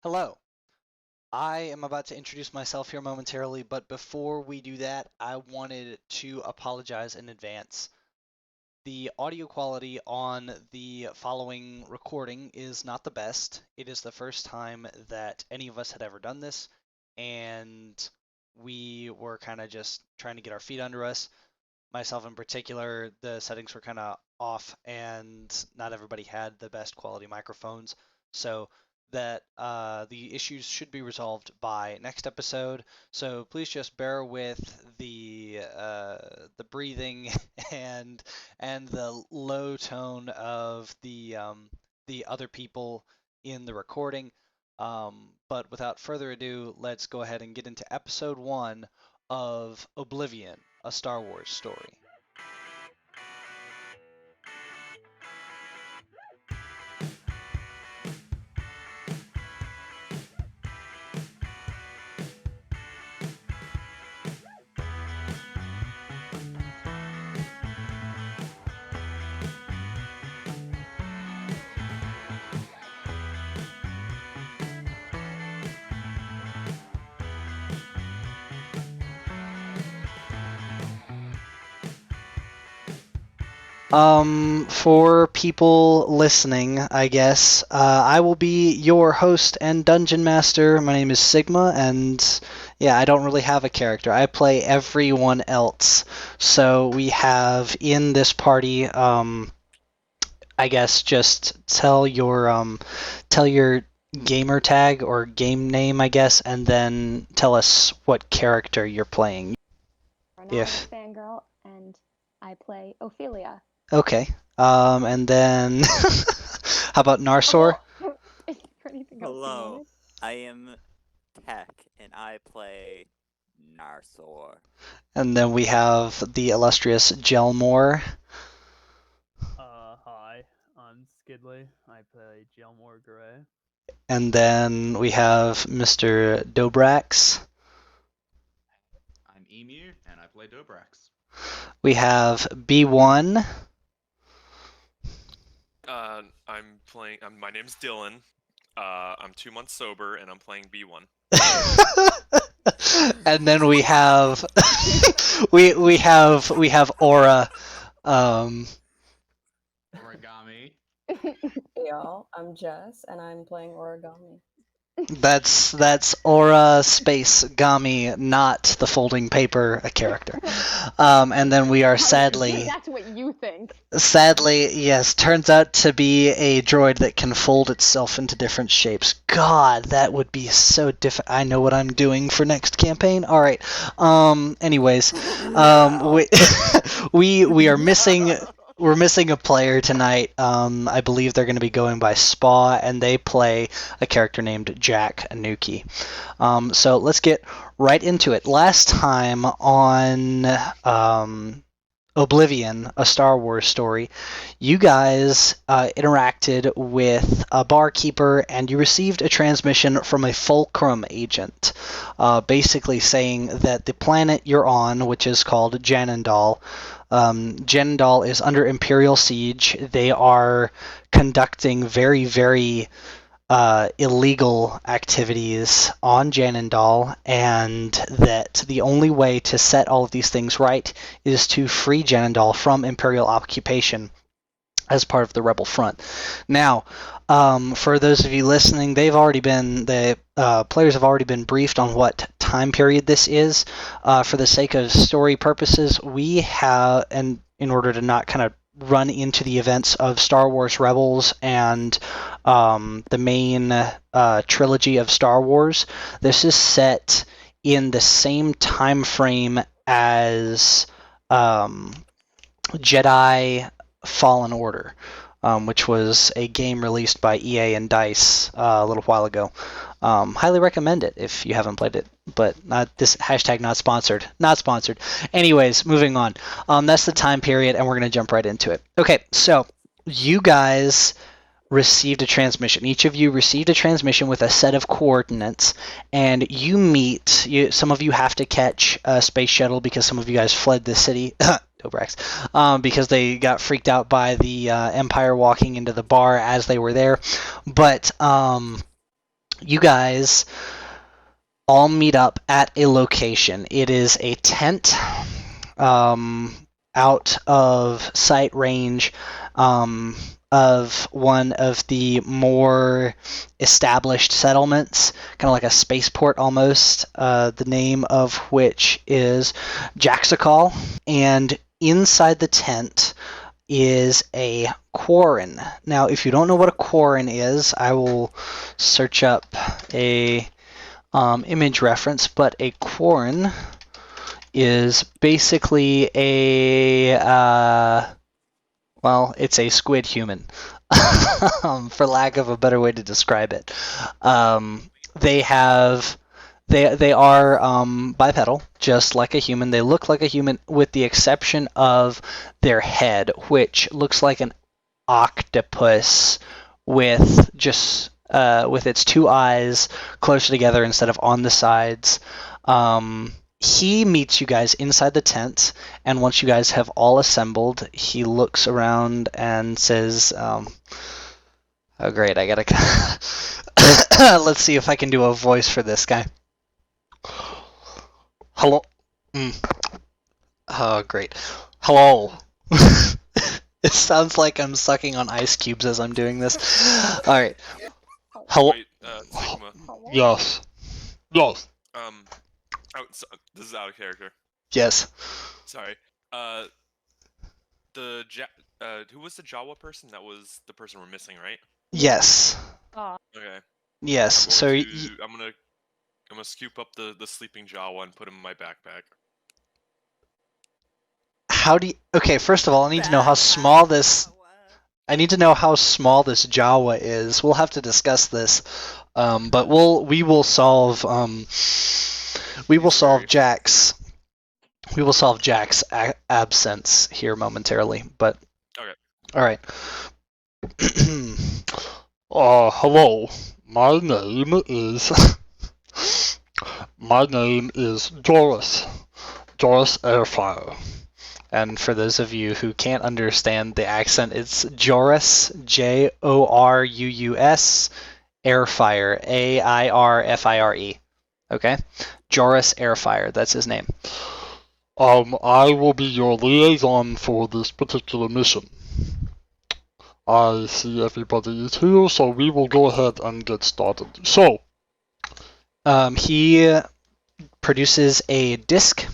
Hello. I am about to introduce myself here momentarily, but before we do that, I wanted to apologize in advance. The audio quality on the following recording is not the best. It is the first time that any of us had ever done this, and we were kind of just trying to get our feet under us. Myself in particular, the settings were kind of off, and not everybody had the best quality microphones. So that the issues should be resolved by next episode. So please just bear with the breathing and the low tone of the other people in the recording. But without further ado, let's go ahead and get into episode 1 of Oblivion, a Star Wars story. For people listening, I guess, I will be your host and dungeon master. My name is Sigma, and yeah, I don't really have a character. I play everyone else. So we have in this party, I guess, just tell your gamer tag or game name, I guess, and then tell us what character you're playing. Now If I'm a fangirl, and I play Ophelia. Okay. And then how about Narsor? Is there anything else you Hello, wanted? I am Tech, and I play Narsor. And then we have the illustrious Gelmore. Hi, I'm Skidley. I play Gelmore Gray. And then we have Mr. Dobrax. I'm Emu, and I play Dobrax. We have B1. My name's Dylan. I'm 2 months sober, and I'm playing B1. And then we have we have Aura. Origami. Hey y'all, I'm Jess, and I'm playing Origami. That's Aura Space Gami, not the folding paper character. And then we are sadly, That's what you think. yes, turns out to be a droid that can fold itself into different shapes. God, that would be so different. I know what I'm doing for next campaign. All right. Anyways, we are missing. We're missing a player tonight. I believe they're going to be going by Spa, and they play a character named Jack Anuki. So let's get right into it. Last time on Oblivion, a Star Wars story, you guys interacted with a barkeeper, and you received a transmission from a Fulcrum agent, basically saying that the planet you're on, which is called Janundal, Janundal is under Imperial siege. They are conducting very, very illegal activities on Janundal, and that the only way to set all of these things right is to free Janundal from Imperial occupation as part of the Rebel Front. Now, for those of you listening, the players have already been briefed on what time period this is. For the sake of story purposes, we have, and in order to not kind of run into the events of Star Wars Rebels and the main trilogy of Star Wars, this is set in the same time frame as Jedi Fallen Order, which was a game released by EA and DICE a little while ago. Highly recommend it if you haven't played it, but this hashtag not sponsored. Not sponsored. Anyways, moving on. That's the time period, and we're going to jump right into it. Okay, so you guys received a transmission. Each of you received a transmission with a set of coordinates, and you meet. Some of you have to catch a space shuttle because some of you guys fled the city. Dobrax, because they got freaked out by the Empire walking into the bar as they were there. But you guys all meet up at a location. It is a tent out of sight range of one of the more established settlements, kind of like a spaceport almost, the name of which is Jaxicol. And inside the tent is a quarren. Now, if you don't know what a quarren is, I will search up a image reference, but a quarren is basically well, it's a squid human, for lack of a better way to describe it. They are bipedal, just like a human. They look like a human, with the exception of their head, which looks like an octopus with just with its two eyes closer together instead of on the sides. He meets you guys inside the tent, and once you guys have all assembled, he looks around and says, oh great, I gotta let's see if I can do a voice for this guy. Hello. Oh great. Hello. It sounds like I'm sucking on ice cubes as I'm doing this. Alright. Hello. Wait, Sigma. Yes. Yes. So, this is out of character. Yes. Sorry. Who was the Jawa person? That was the person we're missing, right? Yes. Okay. Yes. I'm So going to- I'm gonna scoop up the sleeping Jawa and put him in my backpack. how do you... Okay, first of all, I need to know how small this... I need to know how small this Jawa is. We'll have to discuss this. But we will solve Jack's absence here momentarily. But Okay. all right. Hello. My name is Joris Airfire. And for those of you who can't understand the accent, it's Joris, Jourus, Airfire, Airfire. Okay? Joris Airfire, that's his name. I will be your liaison for this particular mission. I see everybody is here, so we will go ahead and get started. So, he produces a disc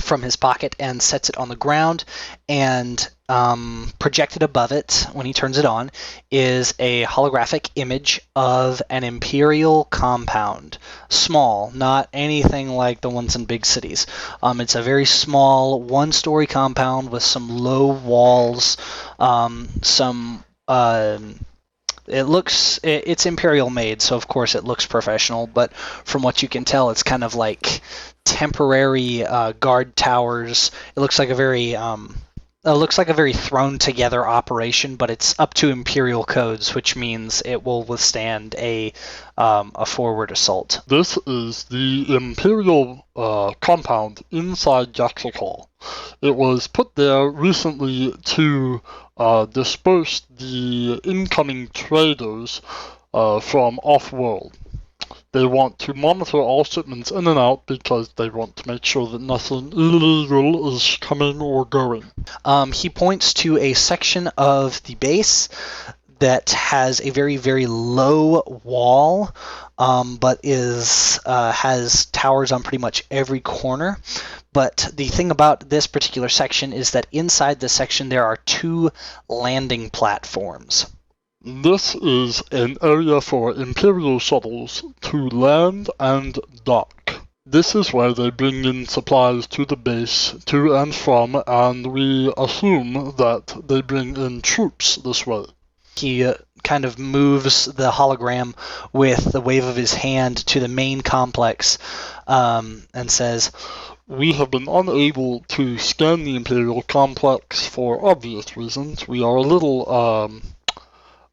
from his pocket and sets it on the ground, and projected above it, when he turns it on, is a holographic image of an Imperial compound. Small, not anything like the ones in big cities. It's a very small, one-story compound with some low walls, it's Imperial made, so of course it looks professional, but from what you can tell, it's kind of like temporary guard towers. It looks like a very thrown together operation, but it's up to Imperial codes, which means it will withstand a forward assault. This is the Imperial compound inside Jaxicol. It was put there recently to disperse the incoming traders from off-world. They want to monitor all shipments in and out because they want to make sure that nothing illegal is coming or going. He points to a section of the base that has a very, very low wall, but has towers on pretty much every corner. But the thing about this particular section is that inside this section there are 2 landing platforms. This is an area for Imperial shuttles to land and dock. This is where they bring in supplies to the base, to and from, and we assume that they bring in troops this way. He kind of moves the hologram with the wave of his hand to the main complex, and says, "We have been unable to scan the Imperial complex for obvious reasons. We are a little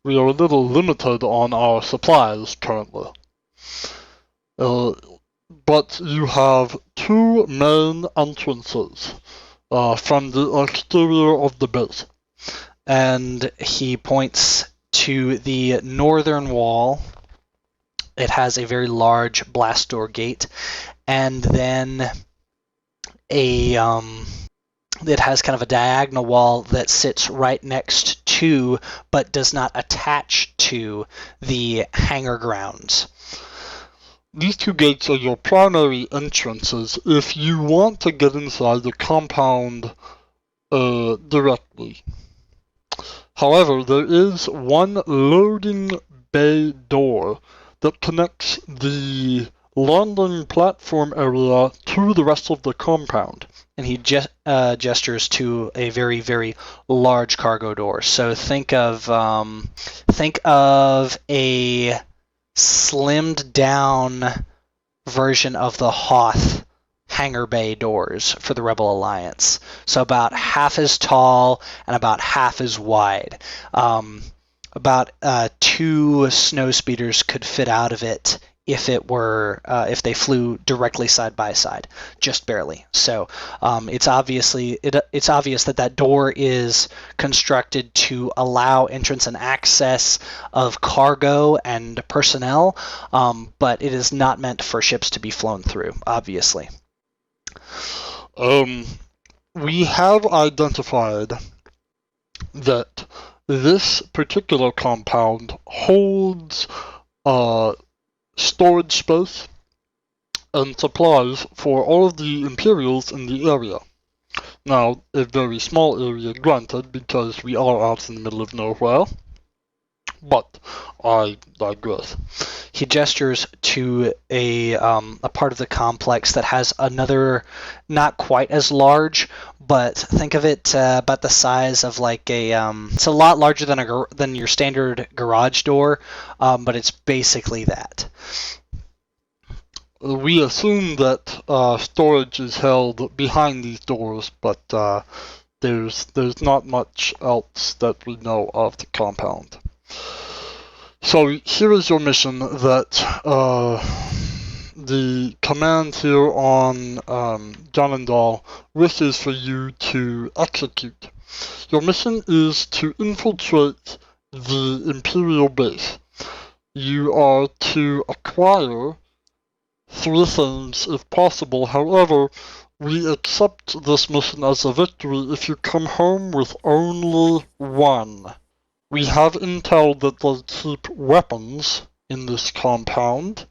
limited on our supplies currently. But you have 2 main entrances from the exterior of the base." And he points to the northern wall It has a very large blast door gate, and then it has kind of a diagonal wall that sits right next to, but does not attach to, the hangar grounds. These two gates are your primary entrances if you want to get inside the compound directly. However, there is one loading bay door that connects the landing platform area to the rest of the compound. And he gestures to a very, very large cargo door. So think of a slimmed down version of the Hoth hangar bay doors for the Rebel Alliance. So about half as tall and about half as wide. About 2 snow speeders could fit out of it if they flew directly side by side, just barely. So it's obvious that door is constructed to allow entrance and access of cargo and personnel, but it is not meant for ships to be flown through, obviously. We have identified that this particular compound holds storage space and supplies for all of the Imperials in the area. Now, a very small area, granted, because we are out in the middle of nowhere, but I digress. He gestures to a part of the complex that has another, not quite as large, but think of it about the size of like it's a lot larger than your standard garage door, but it's basically that. We assume that storage is held behind these doors, but there's not much else that we know of the compound. So here is your mission that the command here on Janundal wishes for you to execute. Your mission is to infiltrate the Imperial base. You are to acquire 3 things if possible. However, we accept this mission as a victory if you come home with only 1. We have intel that they keep weapons in this compound.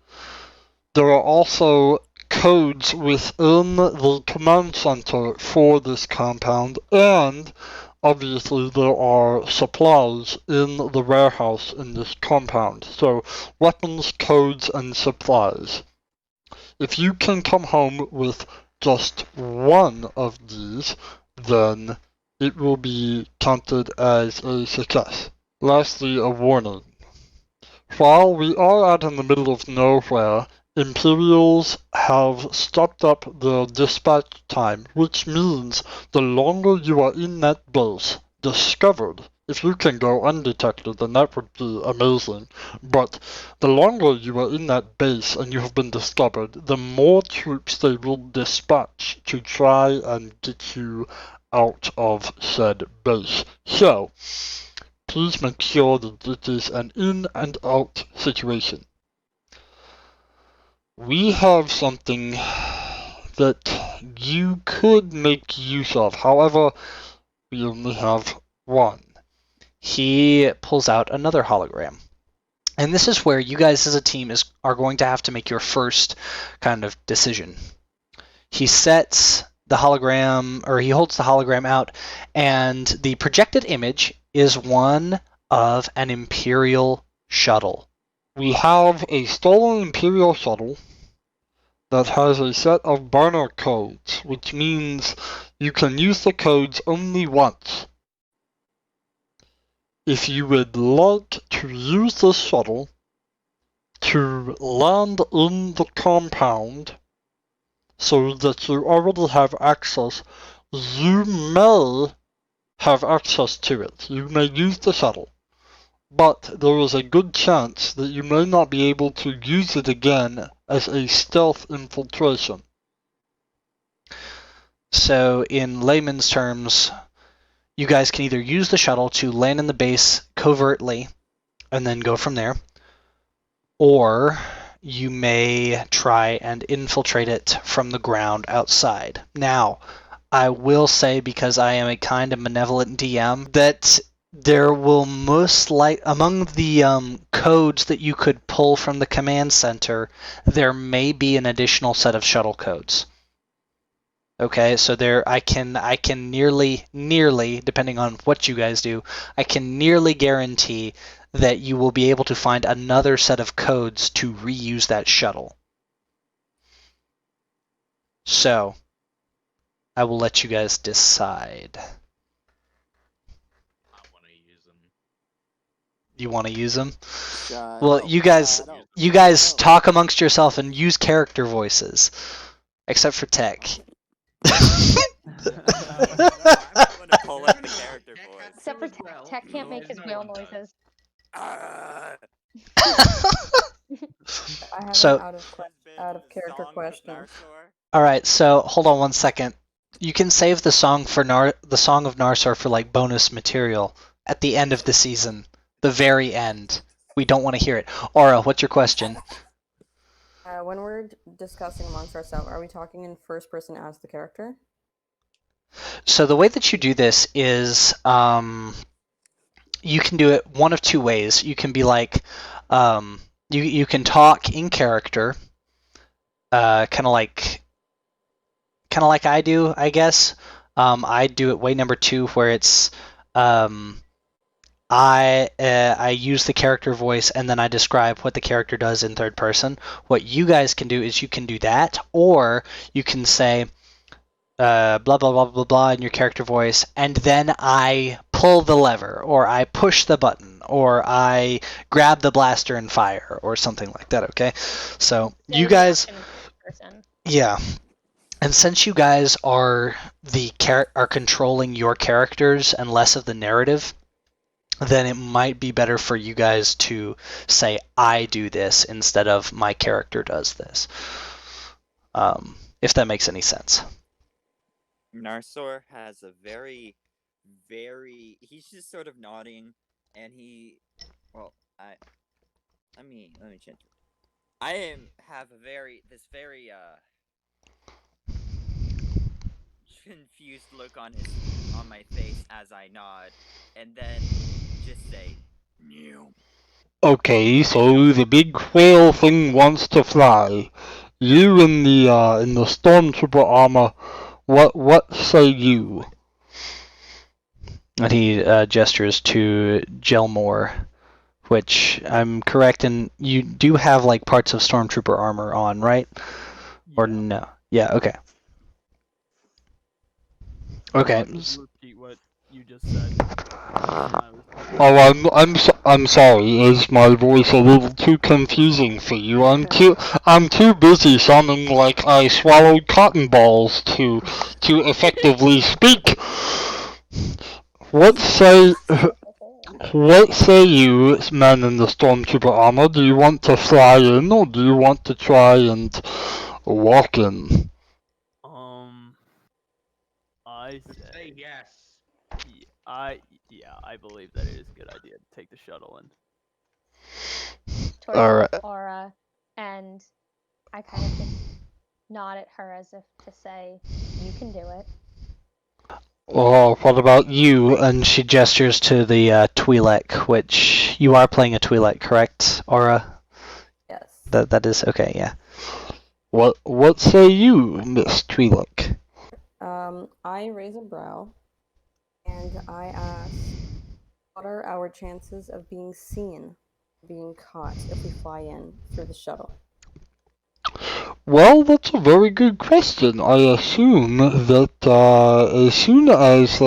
There are also codes within the command center for this compound, and obviously there are supplies in the warehouse in this compound. So, weapons, codes, and supplies. If you can come home with just 1 of these, then it will be counted as a success. Lastly, a warning. While we are out in the middle of nowhere, Imperials have stepped up their dispatch time, which means the longer you are in that base, discovered, if you can go undetected, then that would be amazing, but the longer you are in that base and you have been discovered, the more troops they will dispatch to try and get you out of said base. So, please make sure that it is an in and out situation. We have something that you could make use of. However, we only have 1. He pulls out another hologram. And this is where you guys as a team are going to have to make your first kind of decision. He sets the hologram, or he holds the hologram out, and the projected image is one of an Imperial shuttle. We have a stolen Imperial shuttle that has a set of burner codes, which means you can use the codes only once. If you would like to use this shuttle to land in the compound so that you already have access, you may have access to it. You may use the shuttle. But there is a good chance that you may not be able to use it again as a stealth infiltration. So in layman's terms, you guys can either use the shuttle to land in the base covertly and then go from there, or you may try and infiltrate it from the ground outside. Now, I will say, because I am a kind of benevolent DM, that there will most among the codes that you could pull from the command center, there may be an additional set of shuttle codes. Okay, so I can nearly, depending on what you guys do, I can nearly guarantee that you will be able to find another set of codes to reuse that shuttle. So, I will let you guys decide. I want to use them. You want to use them? Shut Well, up, you guys shut up. talk amongst yourself and use character voices, except for Tech. I'm going to pull up the character voice. Except for Tech. Tech can't make his whale noises. Ah. I have So- an out of character Song of question. Narsaur. All right, so hold on one second. You can save the song for the Song of Narsaur for like bonus material at the end of the season, the very end. We don't want to hear it. Aura, what's your question? When we're discussing amongst ourselves, are we talking in first person as the character? So the way that you do this is you can do it one of two ways. You can be like, you can talk in character, kind of like I do, I guess. I do it way number 2, where it's I use the character voice and then I describe what the character does in third person. What you guys can do is you can do that, or you can say blah blah blah blah blah in your character voice, and then I pull the lever, or I push the button, or I grab the blaster and fire, or something like that. Okay, so Yeah, you guys, in person. yeah. And since you guys are are controlling your characters and less of the narrative, then it might be better for you guys to say I do this instead of my character does this. If that makes any sense. Narsaur has a very, he's just sort of nodding, and let me change it. I have this very confused look on my face as I nod, and then just say, "No." Okay, so the big whale thing wants to fly. You in the stormtrooper armor, what say you? And he gestures to Gelmore, which I'm correct in. You do have like parts of stormtrooper armor on, right? Or no? Yeah. Okay. Okay. Just repeat what you just said. Oh, I'm sorry. Is my voice a little too confusing for you? I'm too busy sounding like I swallowed cotton balls to effectively speak. What say you, man in the stormtrooper armor? Do you want to fly in, or do you want to try and walk in? I Say say yes. I believe that it is a good idea to take the shuttle in. Towards Alright. Aura, and I kind of just nod at her as if to say, "You can do it." Oh, What about you? And she gestures to the Twi'lek, which you are playing a Twi'lek, correct, Aura? Yes. That is okay. Yeah. what say you, Miss Twi'lek? I raise a brow, and I ask, what are our chances of being seen, being caught if we fly in through the shuttle? Well, that's a very good question. I assume that as soon as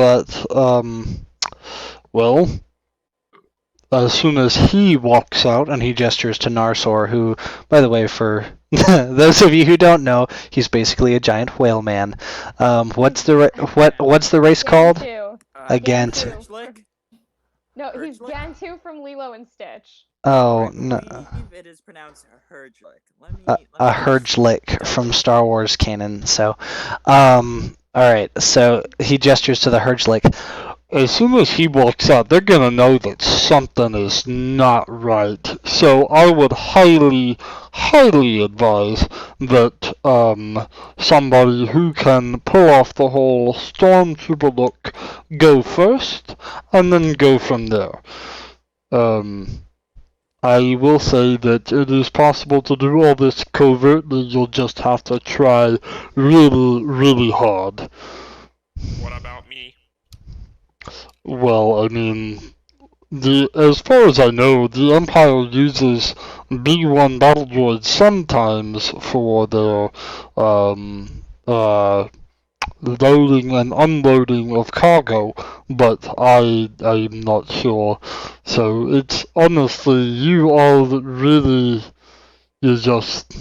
as soon as he walks out, and he gestures to Narsaur, who, by the way, for those of you who don't know, he's basically a giant whale man. What's the race called? Gantu. A Gantu. Herjlik? No, he's Herjlik? Gantu from Lilo and Stitch. Oh I no. believe it is pronounced Herjlik. A Herjlik from Star Wars canon. So, all right. So he gestures to the Herjlik. as soon as he walks out, they're gonna know that something is not right. So I would highly, highly advise that somebody who can pull off the whole stormtrooper look go first, and then go from there. I will say that it is possible to do all this covertly. You'll just have to try really, really hard. What about me? Well, I mean, as far as I know, the Empire uses B-1 battle droids sometimes for their loading and unloading of cargo, but I'm not sure. So it's honestly, you all really, you just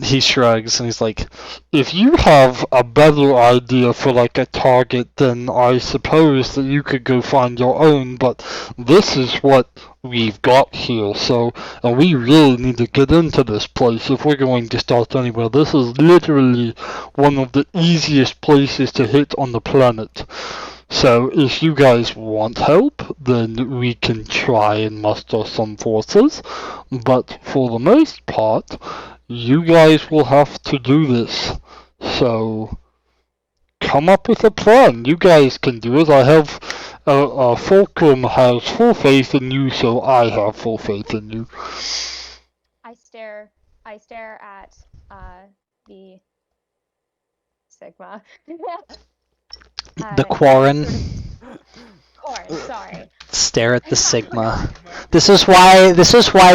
he shrugs and he's like, if you have a better idea for like a target, then I suppose that you could go find your own, but this is what we've got here, so, and we really need to get into this place if we're going to start anywhere. This is literally one of the easiest places to hit on the planet. So if you guys want help, then we can try and muster some forces, but for the most part, you guys will have to do this. So come up with a plan. You guys can do it. I have Fulcrum has full faith in you, so I have full faith in you. I stare at the Sigma. The Quarren. Quarren, sorry. Stare at the Sigma. This is why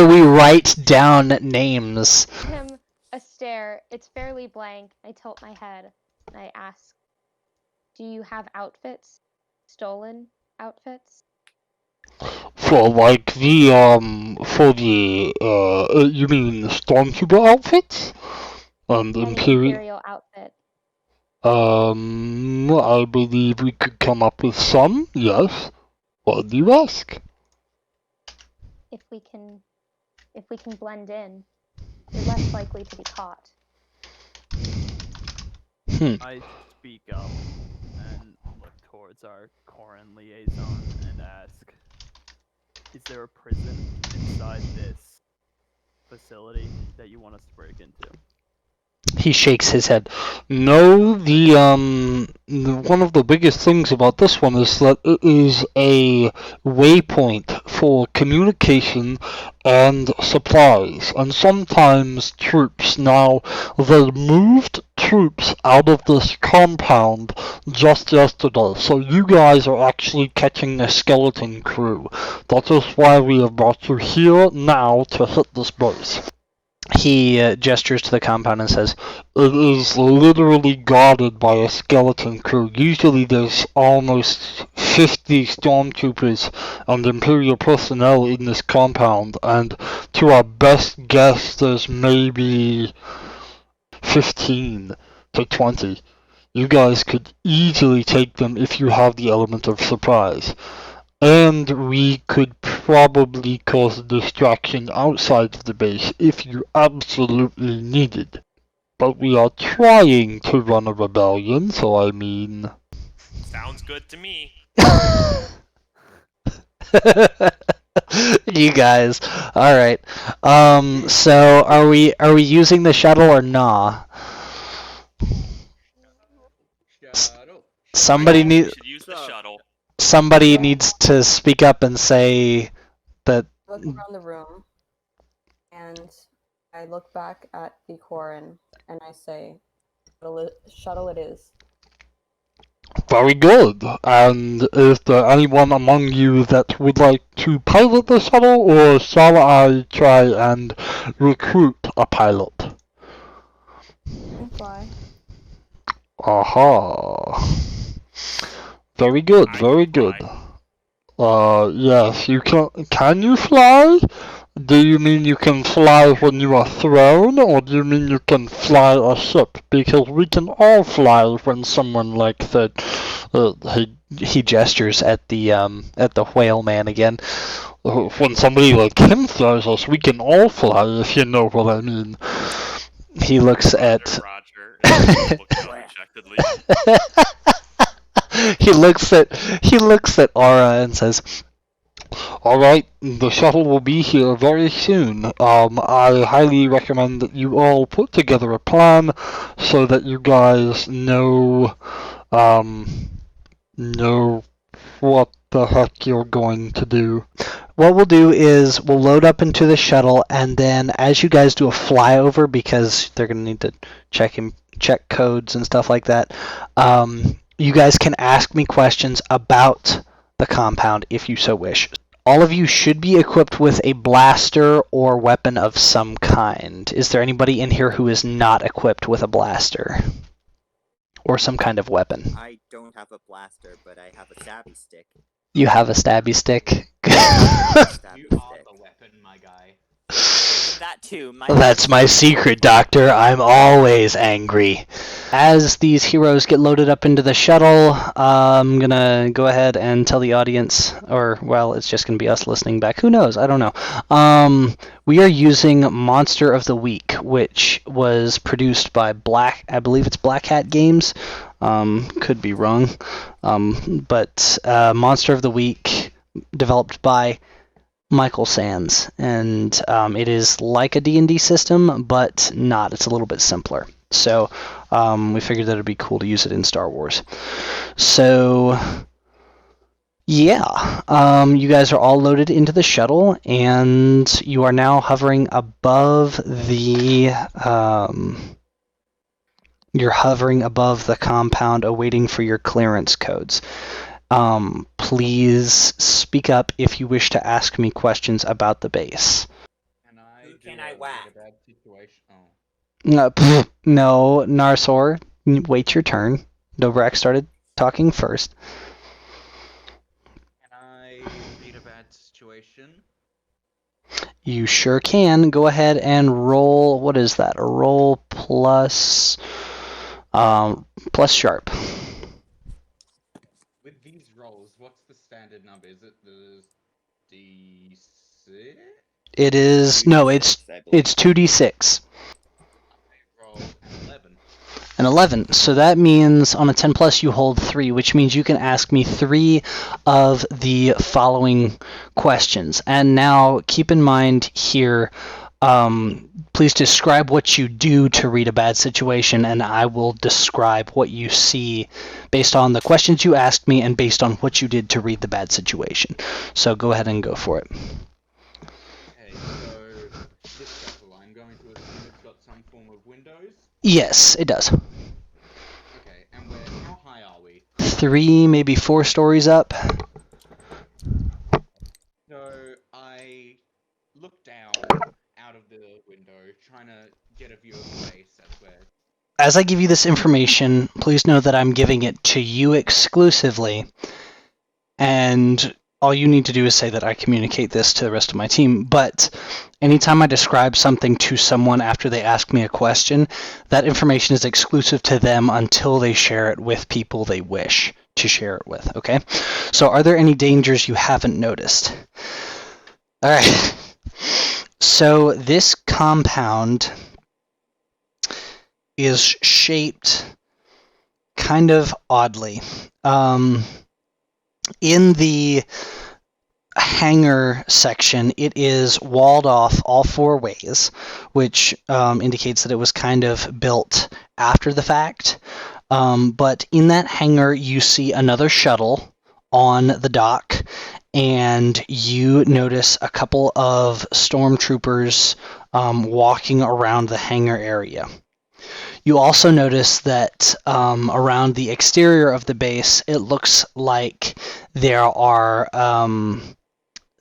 we write down names. Him a stare. It's fairly blank. I tilt my head and I ask, "Do you have outfits? Stolen outfits?" For like the you mean the Stormtrooper outfits? And Any Imperial? Imperial outfit. I believe we could come up with some, yes. What do you ask? If we can blend in, we're less likely to be caught. I speak up and look towards our Corrin liaison and ask, is there a prison inside this facility that you want us to break into? He shakes his head. No, one of the biggest things about this one is that it is a waypoint for communication and supplies, and sometimes troops. Now, they moved troops out of this compound just yesterday, so you guys are actually catching a skeleton crew. That is why we have brought you here now to hit this base. He gestures to the compound and says, It is literally guarded by a skeleton crew. Usually there's almost 50 stormtroopers and Imperial personnel in this compound, and to our best guess there's maybe 15 to 20. You guys could easily take them if you have the element of surprise. And we could probably cause a distraction outside of the base if you absolutely needed. But we are trying to run a rebellion, so I mean... Sounds good to me. You guys. Alright. So are we using the shuttle or nah? Shadow. Somebody We need should use the shuttle. somebody needs to speak up and say that Look around the room, and I look back at the Quarren, and I say, shuttle it is. Very good. And is there anyone among you that would like to pilot the shuttle, or shall I try and recruit a pilot? You can fly. Aha. Very good, I very can good. fly. Yes, you can you fly? Do you mean you can fly when you are thrown, or do you mean you can fly a ship? Because we can all fly when someone like that, he gestures at the whale man again. when somebody like him flies us, we can all fly, if you know what I mean. He looks at Roger, and looks up dejectedly. he looks at Aura and says, All right, the shuttle will be here very soon. I highly recommend that you all put together a plan so that you guys know what the heck you're going to do. what we'll do is we'll load up into the shuttle, and then as you guys do a flyover, because they're going to need to check codes and stuff like that, you guys can ask me questions about the compound if you so wish. All of you should be equipped with a blaster or weapon of some kind. Is there anybody in here who is not equipped with a blaster or some kind of weapon? I don't have a blaster, but I have a stabby stick. You have a stabby stick? Stabby You are stick. the weapon, my guy. That too. That's my secret, Doctor. I'm always angry. As these heroes get loaded up into the shuttle, I'm gonna go ahead and tell the audience, or, well, it's just gonna be us listening back. Who knows? I don't know. We are using Monster of the Week, which was produced by I believe it's Black Hat Games. Could be wrong. But Monster of the Week, developed by Michael Sands, and it is like a D&D system, but not. It's a little bit simpler. So we figured that it'd be cool to use it in Star Wars. So yeah, you guys are all loaded into the shuttle, and you are now hovering above the you're hovering above the compound, awaiting for your clearance codes. Please speak up if you wish to ask me questions about the base. Who can I whack? A bad situation? Oh. No, Narsor, wait your turn. Dobrak started talking first. Can I read a bad situation? You sure can. Go ahead and roll. What is that? A roll plus sharp. With these rolls, what's the standard number? Is it the D6? It is no. It's 2d6. I rolled an 11. An 11. So that means on a 10 plus you hold 3, which means you can ask me 3 of the following questions. And now keep in mind here, please describe what you do to read a bad situation, and I will describe what you see based on the questions you asked me and based on what you did to read the bad situation. So go ahead and go for it. Okay, so this shuttle, I'm going to assume it's got some form of windows. Yes, it does. Okay, and how high are we? 3, maybe 4 stories up. So I look down out of the window, trying to get a view of the base. That's where. As I give you this information, please know that I'm giving it to you exclusively, and all you need to do is say that I communicate this to the rest of my team. But anytime I describe something to someone after they ask me a question, that information is exclusive to them until they share it with people they wish to share it with, okay? So are there any dangers you haven't noticed? All right. So this compound is shaped kind of oddly. In the hangar section, it is walled off all 4 ways, which indicates that it was kind of built after the fact. But in that hangar, you see another shuttle on the dock, and you notice a couple of stormtroopers walking around the hangar area. You also notice that around the exterior of the base, it looks like there are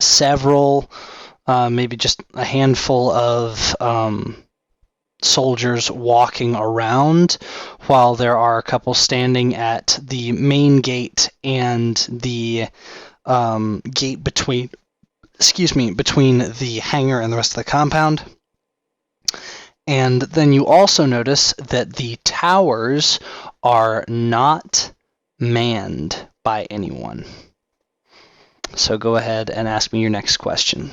several, maybe just a handful of soldiers walking around, while there are a couple standing at the main gate and the gate between the hangar and the rest of the compound. And then you also notice that the towers are not manned by anyone. So go ahead and ask me your next question.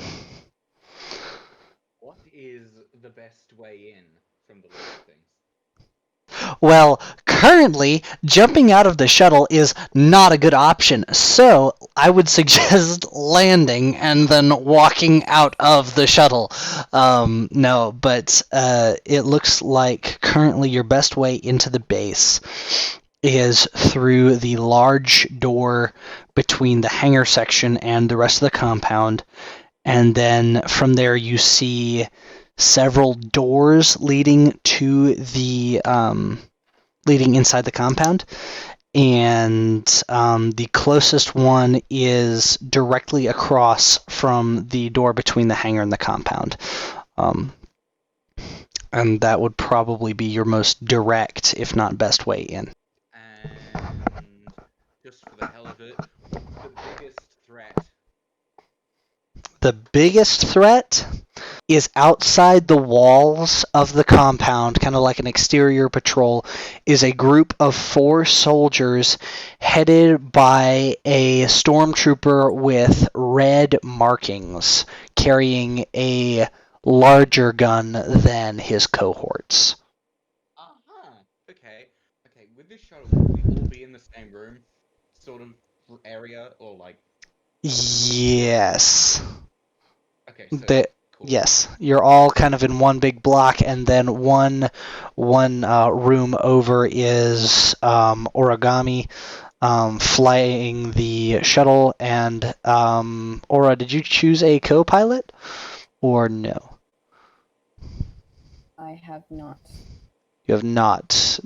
What is the best way in from the looks of things? Well, currently, jumping out of the shuttle is not a good option, so I would suggest landing and then walking out of the shuttle. No, but it looks like currently your best way into the base is through the large door between the hangar section and the rest of the compound, and then from there you see several doors leading to the leading inside the compound, and the closest one is directly across from the door between the hangar and the compound. And that would probably be your most direct, if not best way in. And just for the hell of it, what's the biggest threat? The biggest threat is outside the walls of the compound, kind of like an exterior patrol, is a group of 4 soldiers headed by a stormtrooper with red markings, carrying a larger gun than his cohorts. Okay. Okay, with this shuttle, would we all be in the same room? Sort of area, or like... Yes. Okay, so... Cool. Yes, you're all kind of in one big block, and then one room over is Origami flying the shuttle. And Aura, did you choose a co-pilot or no? I have not. You have not.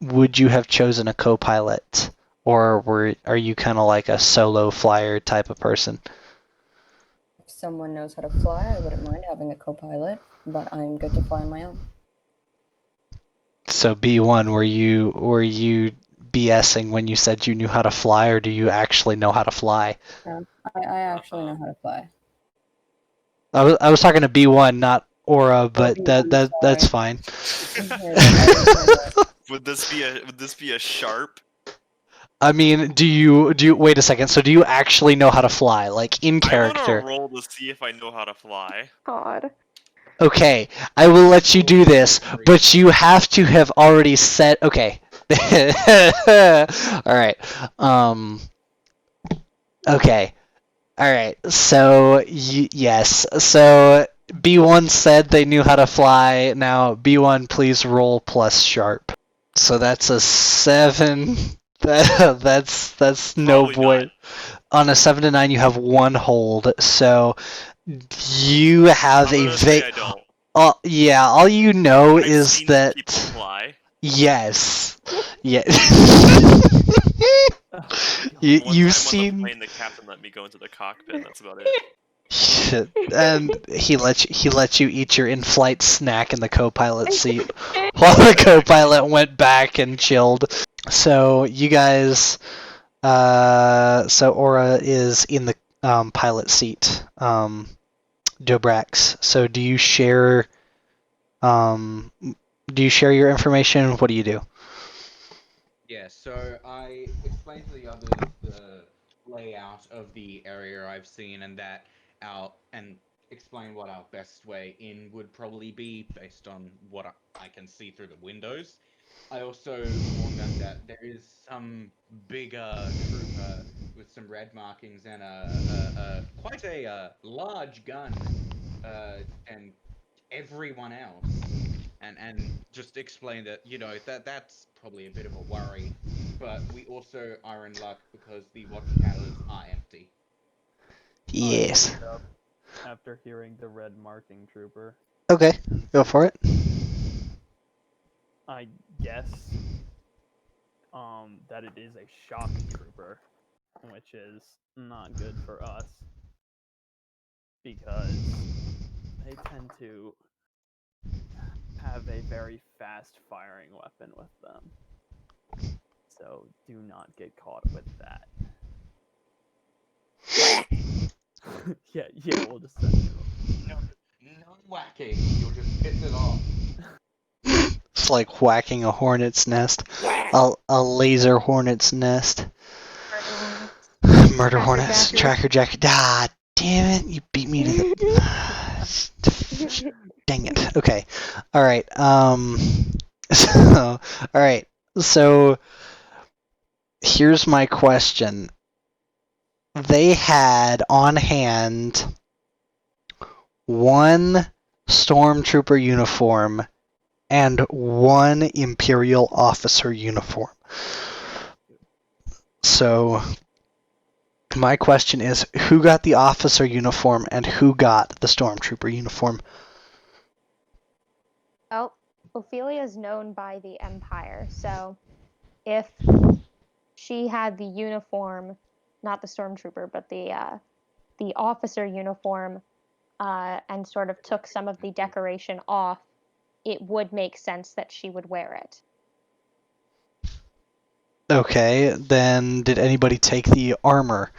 Would you have chosen a co-pilot, or are you kind of like a solo flyer type of person? If someone knows how to fly, I wouldn't mind having a co-pilot, but I'm good to fly on my own. So B1, were you BSing when you said you knew how to fly, or do you actually know how to fly? I actually know how to fly. I was talking to B1, not Aura, but B1, that's sorry. fine. Would this be a sharp? I mean, do you wait a second? So do you actually know how to fly, like in I character? want to roll to see if I know how to fly. God. Okay, I will let you do this, but you have to have already set. Okay. All right. Okay. All right. So yes. So B1 said they knew how to fly. Now B1, please roll plus sharp. So that's a 7. That's no Probably boy. not. On a 7 to 9, you have 1 hold. So you have I'm a gonna say I don't. yeah, all you know I've is seen that people fly. yes. Yeah. Oh, you've One time on the seen plane, the captain let me go into the cockpit. And that's about it. shit, and he let you eat your in-flight snack in the co-pilot seat while the co-pilot went back and chilled. So you guys, so Aura is in the pilot seat. Dobrax. So do you share your information? What do you do? Yeah, so I explained to the others the layout of the area I've seen, and that and explain what our best way in would probably be based on what I can see through the windows. I also warned them that there is some bigger trooper with some red markings and quite a large gun, and everyone else. And just explain that, that's probably a bit of a worry, but we also are in luck because the watchtowers are empty. Yes. I speak up after hearing the red marking trooper. Okay, go for it. I guess that it is a shock trooper, which is not good for us because they tend to have a very fast firing weapon with them. So do not get caught with that. yeah, we'll just send you. No whacking, you'll just piss it off. It's like whacking a hornet's nest. A laser hornet's nest. Murder hornets. Tracker jacket. Ah, damn it! You beat me to the. Dang it. Okay. All right. So, all right. So here's my question. They had on hand one stormtrooper uniform and one Imperial officer uniform. So my question is, who got the officer uniform and who got the stormtrooper uniform? Well, Ophelia is known by the Empire, so if she had the uniform, not the stormtrooper, but the officer uniform, and sort of took some of the decoration off, it would make sense that she would wear it. Okay, then did anybody take the armor?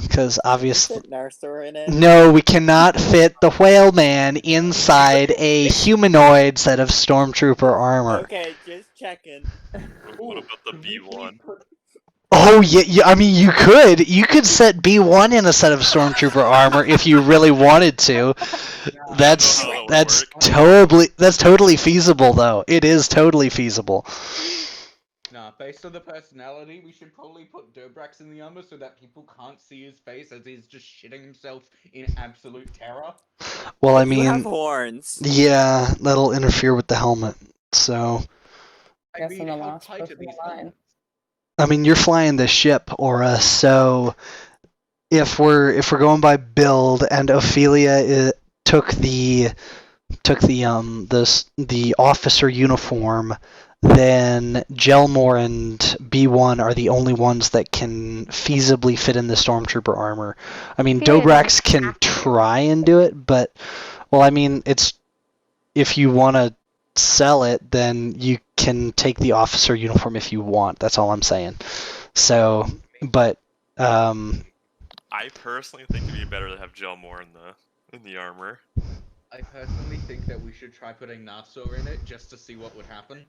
Because Can we obviously... fit Narthor in it? No, we cannot fit the whale man inside a humanoid set of stormtrooper armor. Okay, just checking. What about the Could we please B1? put- Oh yeah, I mean you could set B1 in a set of stormtrooper armor if you really wanted to. That's I don't know how that would that's totally feasible though. It is totally feasible. Nah, based on the personality, we should probably put Dobrax in the armor so that people can't see his face as he's just shitting himself in absolute terror. Well, I You have mean, horns. yeah, that'll interfere with the helmet. So, I Guess mean, I'm the how last tight are person these alive. helmets? I mean, you're flying the ship, Aura. So, if we're going by build, and Ophelia took the officer uniform, then Gelmore and B1 are the only ones that can feasibly fit in the stormtrooper armor. I mean, Ophelia doesn't Dobrax can have to. try and do it, but well, I mean, it's if you want to sell it, then you can take the officer uniform if you want. That's all I'm saying. So, but I personally think it'd be better to have Gelmore in the armor. I personally think that we should try putting Narthor in it just to see what would happen.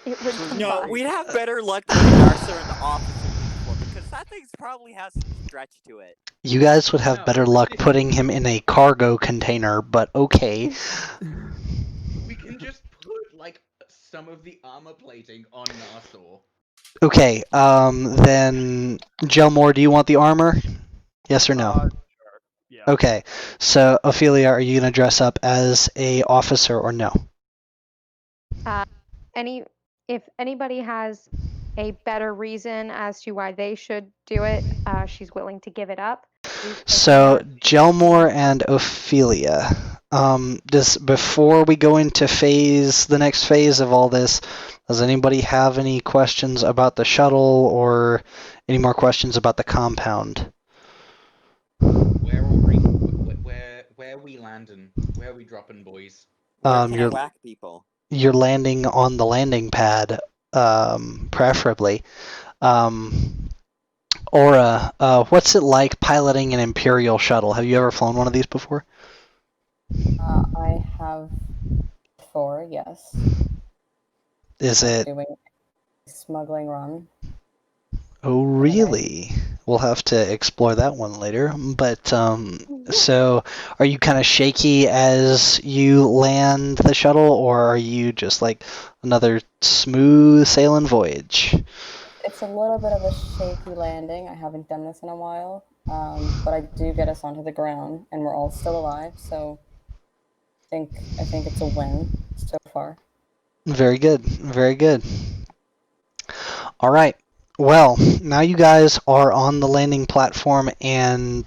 It would No, combine. we'd have better luck putting Narthor in the officer uniform because that thing probably has some stretch to it. you guys would have No, better luck putting him in a cargo container, but okay. We can just put like some of the armor plating on Narthor. Okay, then Gelmore, do you want the armor? Yes or no? Sure. Yeah. Okay, so Ophelia, are you gonna dress up as a officer or no? If anybody has a better reason as to why they should do it, she's willing to give it up. So Gelmore and Ophelia. Before we go into the next phase of all this, does anybody have any questions about the shuttle or any more questions about the compound? Where are we landing? Where are we dropping, boys? Where can I You're whack people? landing on the landing pad, preferably. Aura, what's it like piloting an Imperial shuttle? Have you ever flown one of these before? I have 4, yes. Is it? Doing a smuggling run. Oh, really? We'll have to explore that one later. But, so are you kind of shaky as you land the shuttle, or are you just like another smooth sailing voyage? It's a little bit of a shaky landing. I haven't done this in a while, but I do get us onto the ground, and we're all still alive. So I think it's a win so far. Very good. Very good. All right. Well, now you guys are on the landing platform, and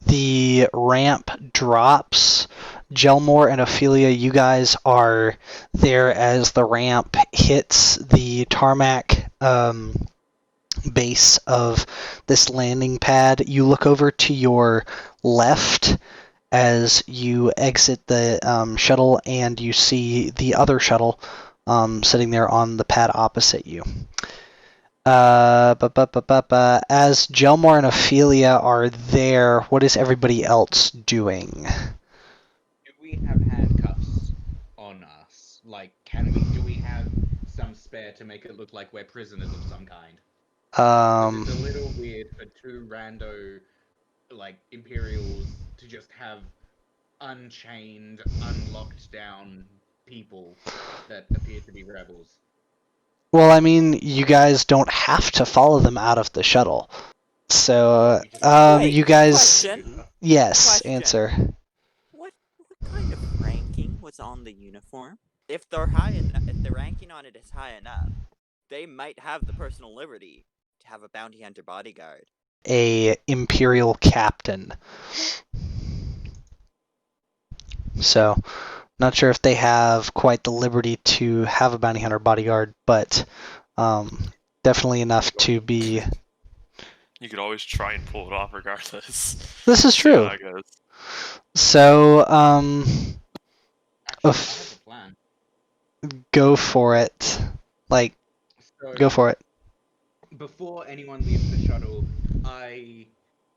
the ramp drops. Gelmore and Ophelia, you guys are there as the ramp hits the tarmac base of this landing pad. You look over to your left as you exit the shuttle, and you see the other shuttle sitting there on the pad opposite you. As Gelmore and Ophelia are there, what is everybody else doing? Do we have handcuffs on us? Like, do we have some spare to make it look like we're prisoners of some kind? It's a little weird for 2 rando, like, Imperials to just have unchained, unlocked down people that appear to be rebels. Well, I mean, you guys don't have to follow them out of the shuttle. So, We just- Wait, you guys. question. Yes, Question. answer. What kind of ranking was on the uniform? If they're high enough, if the ranking on it is high enough, they might have the personal liberty to have a bounty hunter bodyguard. A Imperial captain. So, not sure if they have quite the liberty to have a bounty hunter bodyguard, but definitely enough to be. You could always try and pull it off regardless. This is See how true. that goes. So, Actually, I have a plan. go for it. Like, So, go for it. before anyone leaves the shuttle, I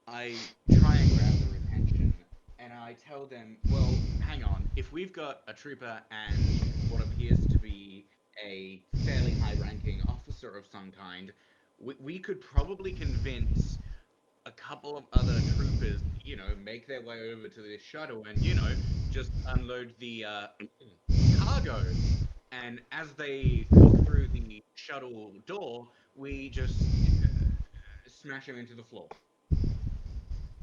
try and grab their attention, and I tell them, well, hang on, if we've got a trooper and what appears to be a fairly high-ranking officer of some kind, we could probably convince a couple of other troopers, make their way over to this shuttle and, just unload the cargo. And as they look through the shuttle door, we just smash them into the floor.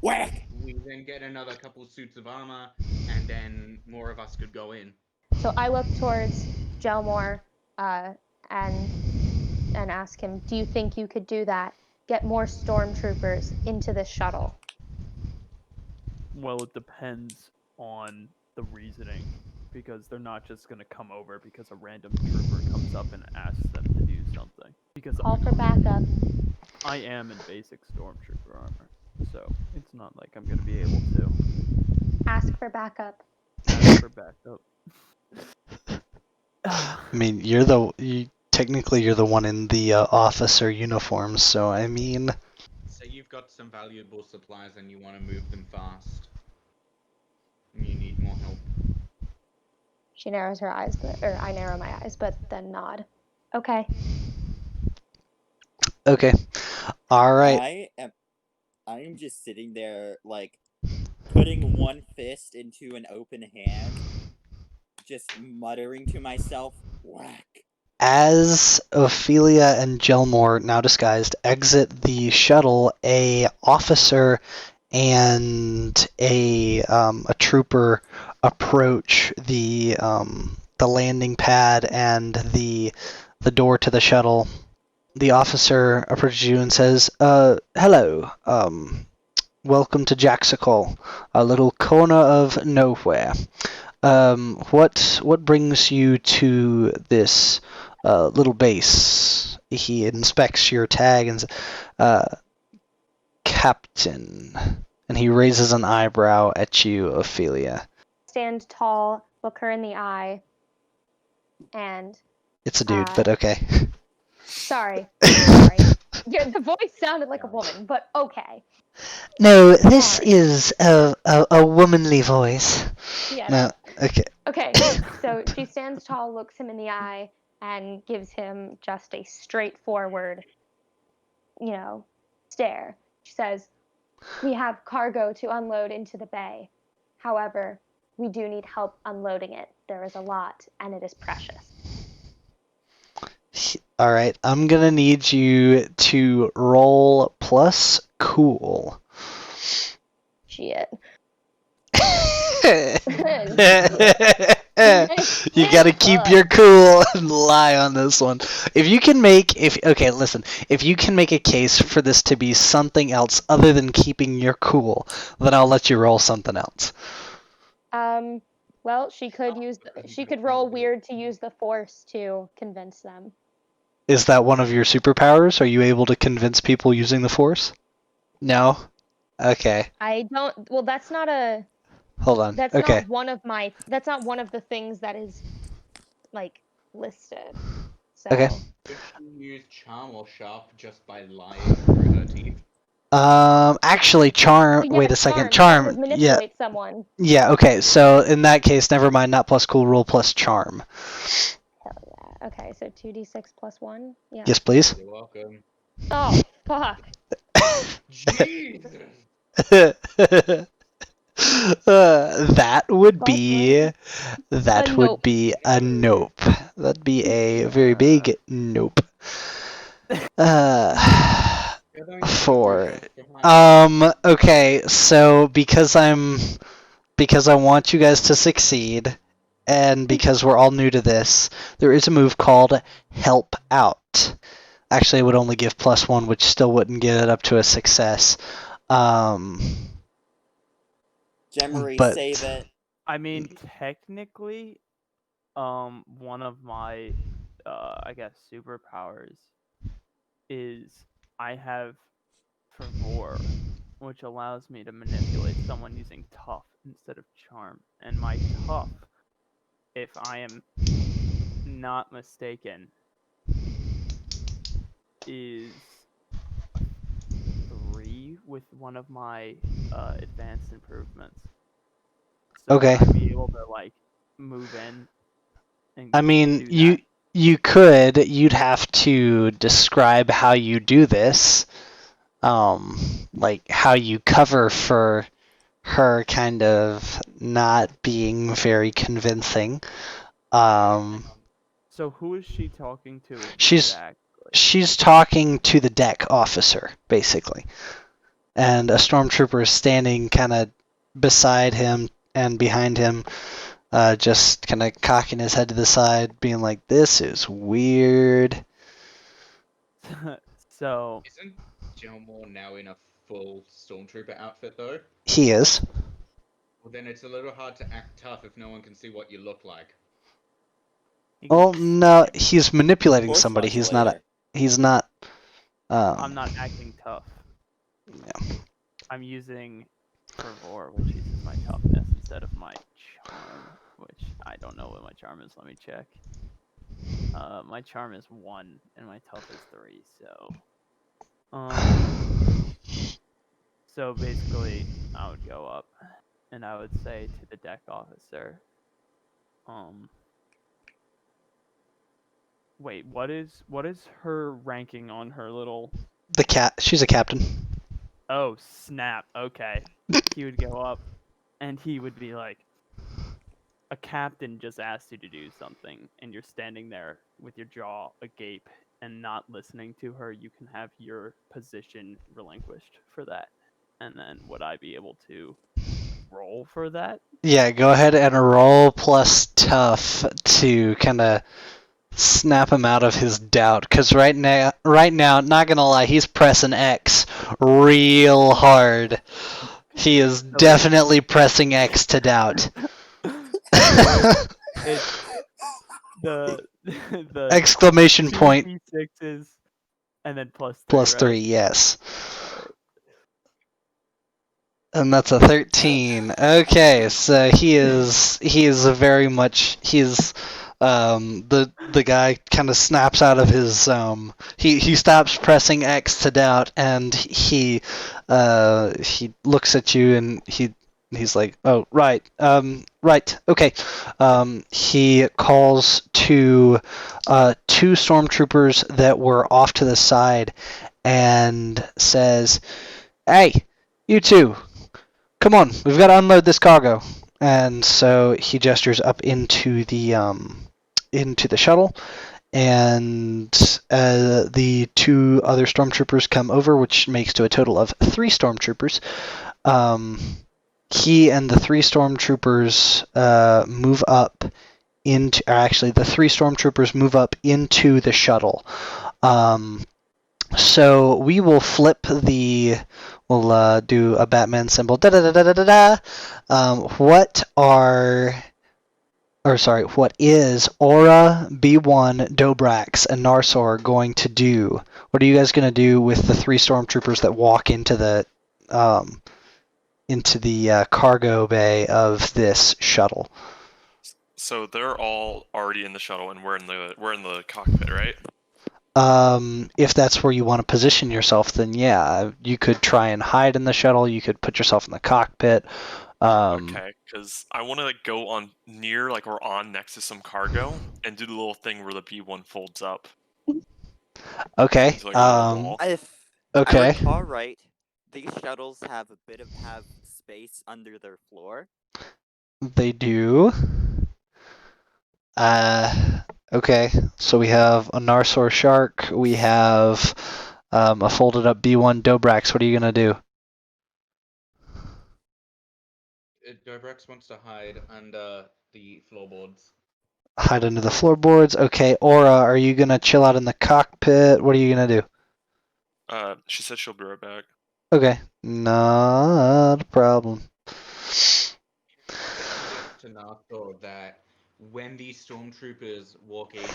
Whack! We then get another couple suits of armor, and then more of us could go in. So I look towards Gelmore and ask him, do you think you could do that? Get more stormtroopers into the shuttle? Well, it depends on the reasoning, because they're not just going to come over because a random trooper comes up and asks them to do something. Because Call for backup. I am in basic stormtrooper armor, so it's not like I'm going to be able to Ask for backup. ask for backup. I mean, technically you're the one in the officer uniform, so I mean. Say you've got some valuable supplies and you want to move them fast. And you need more help. She narrows her eyes, or I narrow my eyes, but then nod. Okay. Okay. All right. I am just sitting there, like, putting one fist into an open hand, just muttering to myself, whack. As Ophelia and Gelmore, now disguised, exit the shuttle, a officer and a trooper approach the landing pad and the door to the shuttle. The officer approaches you and says, "Hello. Welcome to Jaxicol, a little corner of nowhere. What brings you to this little base?" He inspects your tag and says, "Captain," and he raises an eyebrow at you, Ophelia. Stand tall, look her in the eye, and It's a dude, but okay. sorry. The voice sounded like a woman, but okay. No, this Sorry. is a womanly voice. Yeah. No, okay. Okay, so she stands tall, looks him in the eye, and gives him just a straightforward, stare. She says, "We have cargo to unload into the bay. However, we do need help unloading it. There is a lot, and it is precious." All right, I'm gonna need you to roll plus cool. Shit. You gotta keep your cool and lie on this one. If you can make a case for this to be something else other than keeping your cool, then I'll let you roll something else. Well, she could roll weird to use the force to convince them. Is that one of your superpowers? Are you able to convince people using the force? No? Okay. I don't. Well, that's not a. Hold on. That's Okay. not one of my. That's not one of the things that is, like, listed. So. Okay. Could she use charm or sharp just by lying through her teeth? Actually, charm. Yeah, Wait a second. Charm. Charm. Manipulate someone. Yeah. Okay. So in that case, never mind. Not plus cool. Roll plus charm. Hell yeah. Okay, so 2d6 plus 1. Yeah. Yes, please. You're welcome. Oh fuck. Jesus! That would Plus be that A would nope. be a nope. That'd be a very big nope. You're going to be Four. just behind Okay, so because I want you guys to succeed, and because we're all new to this, there is a move called Help Out. Actually, it would only give +1, which still wouldn't get it up to a success. Gemery, But save it. I mean, technically, one of my, I guess, superpowers is I have Fervor, which allows me to manipulate someone using Tough instead of Charm. And my Tough, if I am not mistaken, is a 3 with one of my advanced improvements. So Okay. would I be able to like move in and I mean, do that? you could. You'd have to describe how you do this. Like how you cover for her kind of not being very convincing. So who is she talking to She's exactly? she's talking to the deck officer, basically. And a stormtrooper is standing kind of beside him and behind him, just kind of cocking his head to the side, being like, "This is weird." So Isn't Gilmore now in a full stormtrooper outfit though? He is. Well, then it's a little hard to act tough if no one can see what you look like. Well, no, he's manipulating Force somebody. He's modulator. not. He's not. I'm not acting tough. Yeah. I'm using Fervor, which uses my toughness instead of my charm, which I don't know what my charm is. Let me check. My charm is 1 and my tough is 3. So basically, I would go up and I would say to the deck officer, wait, what is her ranking on her little? She's a captain. Oh snap! Okay, he would go up, and he would be like, "A captain just asked you to do something, and you're standing there with your jaw agape and not listening to her. You can have your position relinquished for that." And then would I be able to roll for that? Yeah, go ahead and roll plus tough to kind of snap him out of his doubt. Because right now, not gonna lie, he's pressing X real hard. He is definitely pressing X to doubt. It's the Exclamation point 2d6s and then plus 3. plus 3, yes. And that's a 13. Okay, so he is very much the guy kind of snaps out of his he stops pressing X to doubt, and he looks at you and he's like, "Oh, right. Right. Okay." He calls to two stormtroopers that were off to the side and says, "Hey, you two, come on, we've got to unload this cargo." And so he gestures up into the shuttle, and the two other stormtroopers come over, which makes to a total of 3 stormtroopers. He and the 3 stormtroopers move up into. Actually, the 3 stormtroopers move up into the shuttle. So we will flip the. We'll do a Batman symbol. Da da da da da da. What is Aura, B1, Dobrax, and Narsor going to do? What are you guys going to do with the 3 stormtroopers that walk into the cargo bay of this shuttle? So they're all already in the shuttle, and we're in the cockpit, right? If that's where you want to position yourself, then yeah, you could try and hide in the shuttle. You could put yourself in the cockpit. Okay, because I want to go on near, like, or on next to some cargo and do the little thing where the B1 folds up. Okay. So, like, on the wall. If I Okay. recall right, these shuttles have space under their floor? They do. Okay. So we have a Narsaur Shark. We have a folded up B1 Dobrax. What are you gonna do? Dobrex wants to hide under the floorboards. Hide under the floorboards. Okay. Aura, are you gonna chill out in the cockpit? What are you gonna do? She said she'll be right back. Okay. Not a problem. Explain this to Narthor that when these stormtroopers walk in,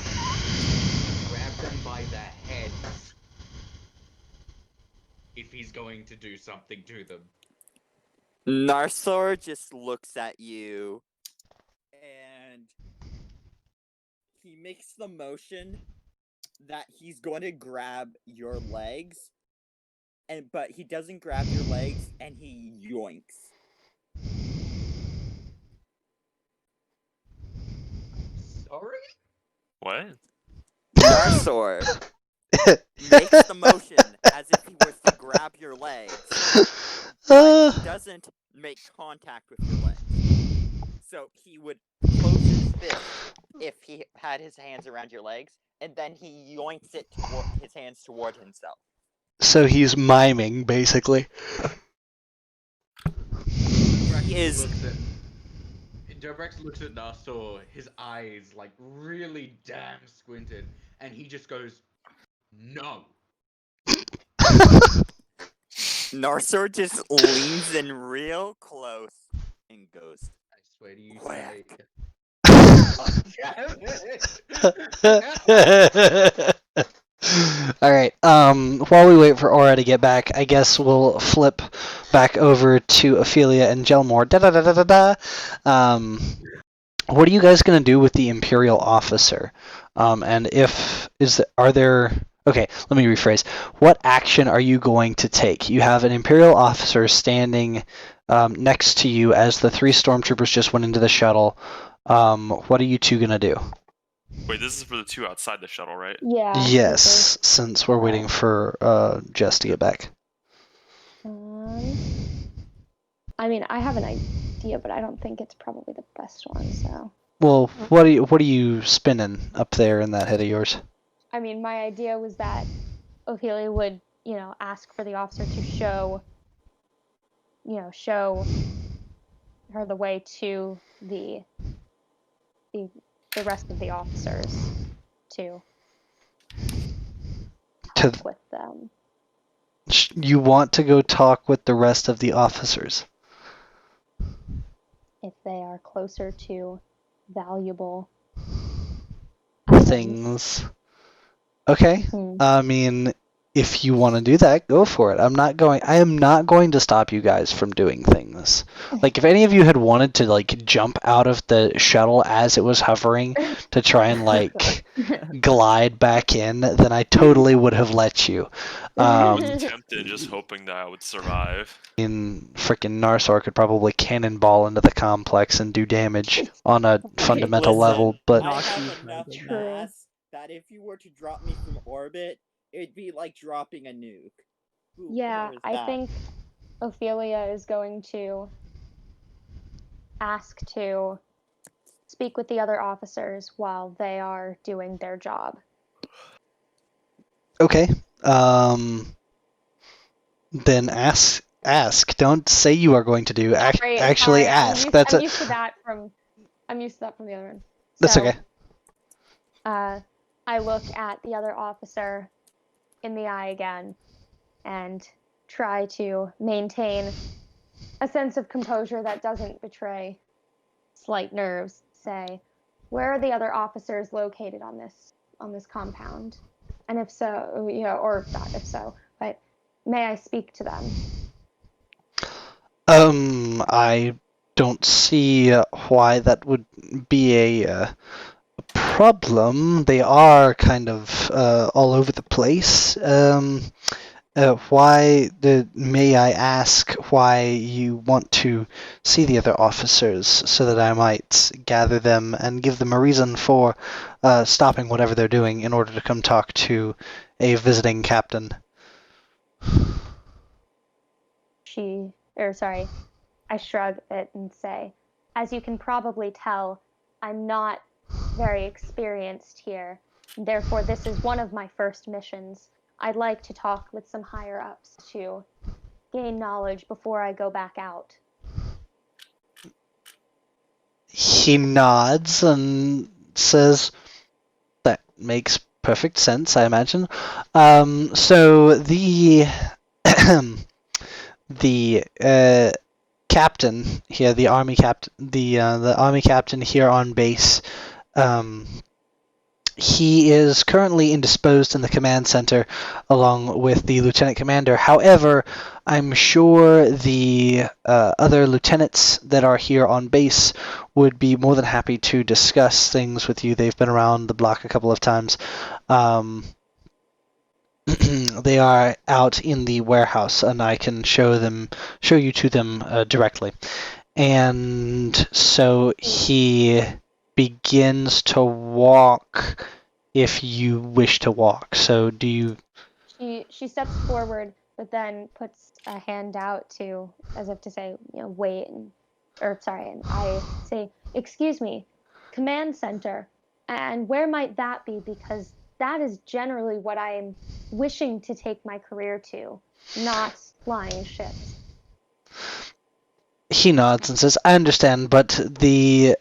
grab them by the heads if he's going to do something to them. Narthor just looks at you and he makes the motion that he's going to grab your legs, but he doesn't grab your legs and he yoinks. Sorry? What? Narthor makes the motion as if he was to grab your legs, but he doesn't make contact with your legs. So he would close his fist if he had his hands around your legs, and then he yoinks it toward his hands toward himself. So he's miming, basically. Dobrex looks at Narthor, his eyes like really damn squinted, and he just goes, "No." Narthor just leans in real close and goes, I swear to you, whack. Alright, while we wait for Aura to get back, I guess we'll flip back over to Ophelia and Gelmore. What are you guys gonna do with the Imperial officer? Okay, let me rephrase. What action are you going to take? You have an Imperial officer standing next to you as the 3 stormtroopers just went into the shuttle. What are you two gonna do? Wait, this is for the 2 outside the shuttle, right? Yeah. Yes, since we're waiting for Jess to get back. I mean, I have an idea, but I don't think it's probably the best one. So. Well, what are you spinning up there in that head of yours? I mean, my idea was that Ophelia would, ask for the officer to show her the way to the rest of the officers to talk with them. You want to go talk with the rest of the officers? If they are closer to valuable things. Okay. Hmm. I mean, if you want to do that, go for it. I am not going to stop you guys from doing things. Like, if any of you had wanted to, like, jump out of the shuttle as it was hovering to try and, like, glide back in, then I totally would have let you. I was tempted, just hoping that I would survive. Freaking Narsaur could probably cannonball into the complex and do damage on a fundamental level, but I have enough mass that if you were to drop me from orbit, it'd be like dropping a nuke. Yeah, I think Ophelia is going to ask to speak with the other officers while they are doing their job. Okay. Then ask. Don't say you are going to do. Actually, ask. I'm used to that from the other one. That's okay. I look at the other officer in the eye again and try to maintain a sense of composure that doesn't betray slight nerves. Say, where are the other officers located on this compound? And if so, or not if so, but may I speak to them? I don't see why that would be a problem. They are kind of all over the place. May I ask why you want to see the other officers so that I might gather them and give them a reason for stopping whatever they're doing in order to come talk to a visiting captain? I shrug it and say, as you can probably tell, I'm not very experienced here. Therefore, this is one of my first missions. I'd like to talk with some higher ups to gain knowledge before I go back out. He nods and says, that makes perfect sense, I imagine. So the the captain here, the army captain, the army captain here on base, he is currently indisposed in the command center along with the lieutenant commander. However, I'm sure the other lieutenants that are here on base would be more than happy to discuss things with you. They've been around the block a couple of times. They are out in the warehouse, and I can show you to them directly. And so he begins to walk if you wish to walk. So do you... She steps forward, but then puts a hand out to, as if to say, wait, and I say, excuse me, command center, and where might that be? Because that is generally what I am wishing to take my career to, not flying ships. He nods and says, I understand, but the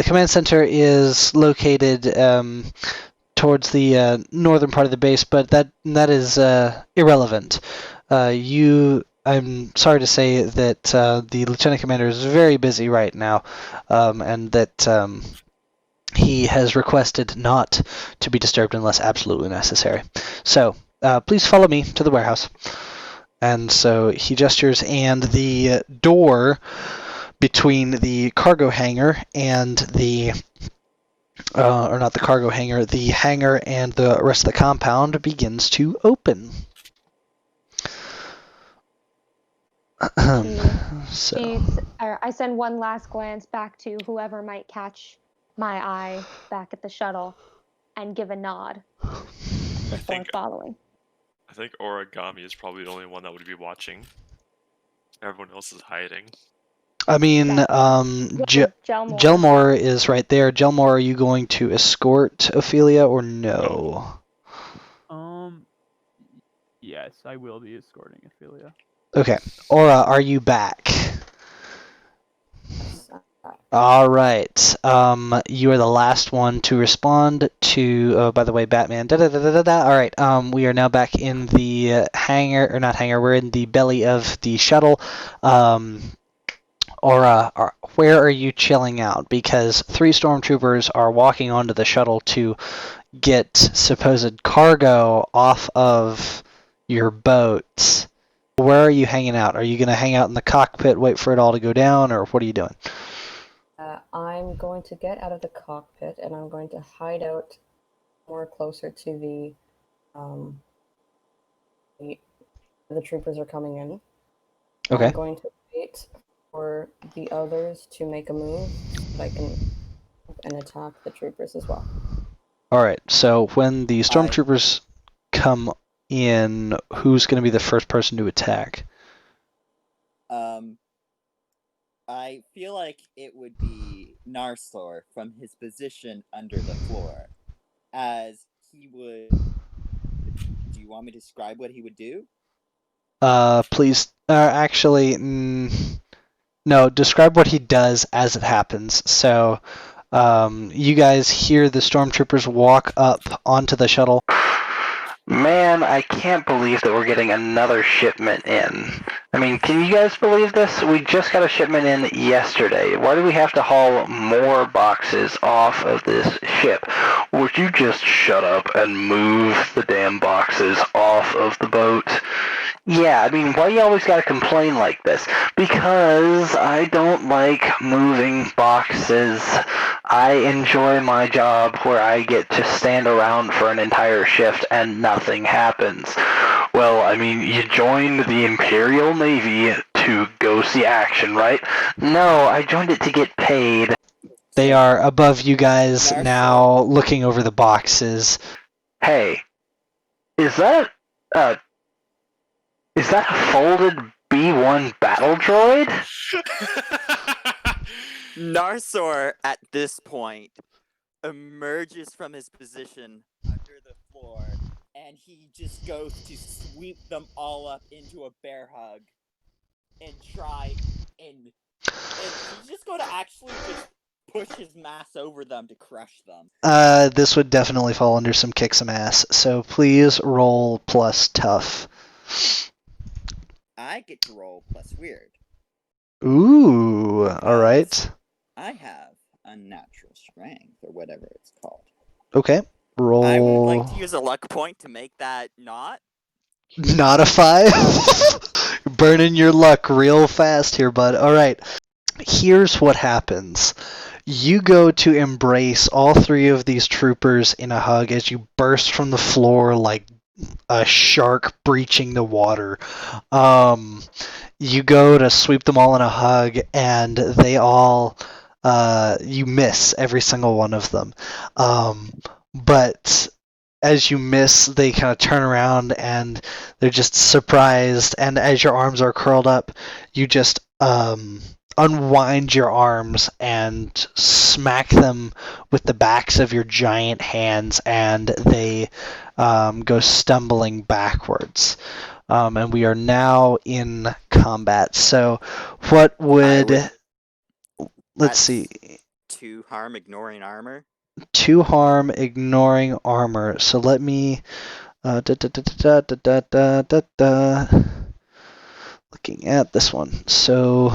command center is located towards the northern part of the base, but that is irrelevant. I'm sorry to say that the lieutenant commander is very busy right now, and that he has requested not to be disturbed unless absolutely necessary. So, please follow me to the warehouse. And so he gestures, and the door between the cargo hangar and the or not the cargo hangar, the hangar and the rest of the compound begins to open. I send one last glance back to whoever might catch my eye back at the shuttle and give a nod before following. I think Origami is probably the only one that would be watching. Everyone else is hiding. I mean, Gelmore is right there. Gelmore, are you going to escort Ophelia or no? Yes, I will be escorting Ophelia. Okay. Aura, are you back? All right. You are the last one to respond to. Oh, by the way, Batman. All right. We are now back in the hangar, or not hangar. We're in the belly of the shuttle. Aura, where are you chilling out? Because 3 stormtroopers are walking onto the shuttle to get supposed cargo off of your boat. Where are you hanging out? Are you going to hang out in the cockpit, wait for it all to go down, or what are you doing? I'm going to get out of the cockpit, and I'm going to hide out more closer to the troopers are coming in. Okay. I'm going to wait for the others to make a move so that I can attack the troopers as well. All right. So when the stormtroopers come in, who's going to be the first person to attack? I feel like it would be Narslor from his position under the floor, as he would... Do you want me to describe what he would do? Please. Actually, no. Describe what he does as it happens. So, you guys hear the stormtroopers walk up onto the shuttle. Man, I can't believe that we're getting another shipment in. I mean, can you guys believe this? We just got a shipment in yesterday. Why do we have to haul more boxes off of this ship? Would you just shut up and move the damn boxes off of the boat? Yeah, I mean, why do you always gotta complain like this? Because I don't like moving boxes. I enjoy my job where I get to stand around for an entire shift and nothing happens. Well, I mean, you joined the Imperial Navy to go see action, right? No, I joined it to get paid. They are above you guys now, looking over the boxes. Hey, is that a folded B1 battle droid? Narsor, at this point, emerges from his position under the floor, and he just goes to sweep them all up into a bear hug and try and he's just going to actually just push his mass over them to crush them. This would definitely fall under some kick some ass. So please roll plus tough. I get to roll plus weird. Ooh, all right. I have unnatural strength, or whatever it's called. Okay, roll. I would like to use a luck point to make that not. Not a 5? Burning your luck real fast here, bud. All right. Here's what happens. You go to embrace all three of these troopers in a hug as you burst from the floor like a shark breaching the water. You go to sweep them all in a hug, and they all, you miss every single one of them. But as you miss, they kind of turn around and they're just surprised. And as your arms are curled up, you just unwind your arms and smack them with the backs of your giant hands, and they go stumbling backwards. And we are now in combat. So, what would. Let's see. 2 harm, ignoring armor. 2 harm, ignoring armor. So let me. Looking at this one. So.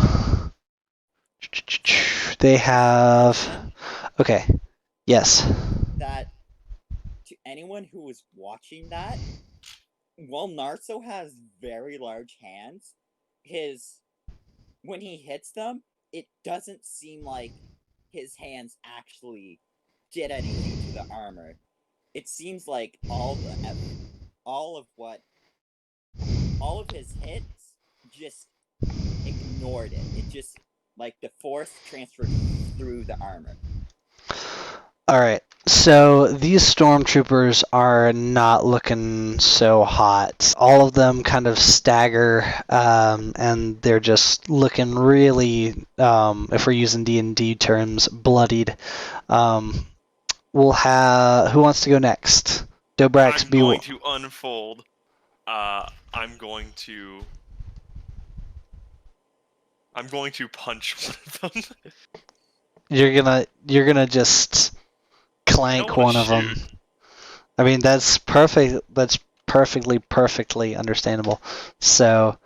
They have. Okay. Yes. That to anyone who was watching that, while Narso has very large hands, when he hits them, it doesn't seem like his hands actually did anything to the armor. It seems like all of his hits just ignored it. It just like the force transferred through the armor. Alright, so these stormtroopers are not looking so hot. All of them kind of stagger, and they're just looking really, if we're using D&D terms, bloodied. We'll have... Who wants to go next? Dobrax, I'm going to unfold. I'm going to punch one of them. You're gonna just clank one of them. Shoot. I mean, that's perfect. That's perfectly understandable. So,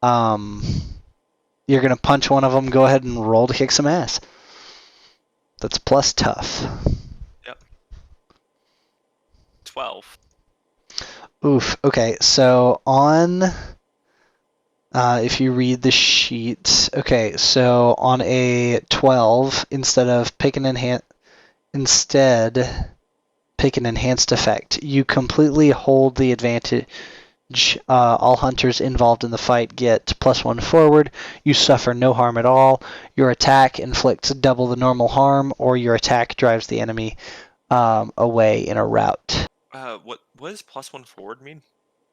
you're gonna punch one of them. Go ahead and roll to kick some ass. That's plus tough. Yep. 12. Oof. Okay. So on, if you read the sheet, okay. So on a 12, instead pick an enhanced effect. You completely hold the advantage. All hunters involved in the fight get +1 forward. You suffer no harm at all. Your attack inflicts double the normal harm, or your attack drives the enemy away in a rout. What does +1 forward mean?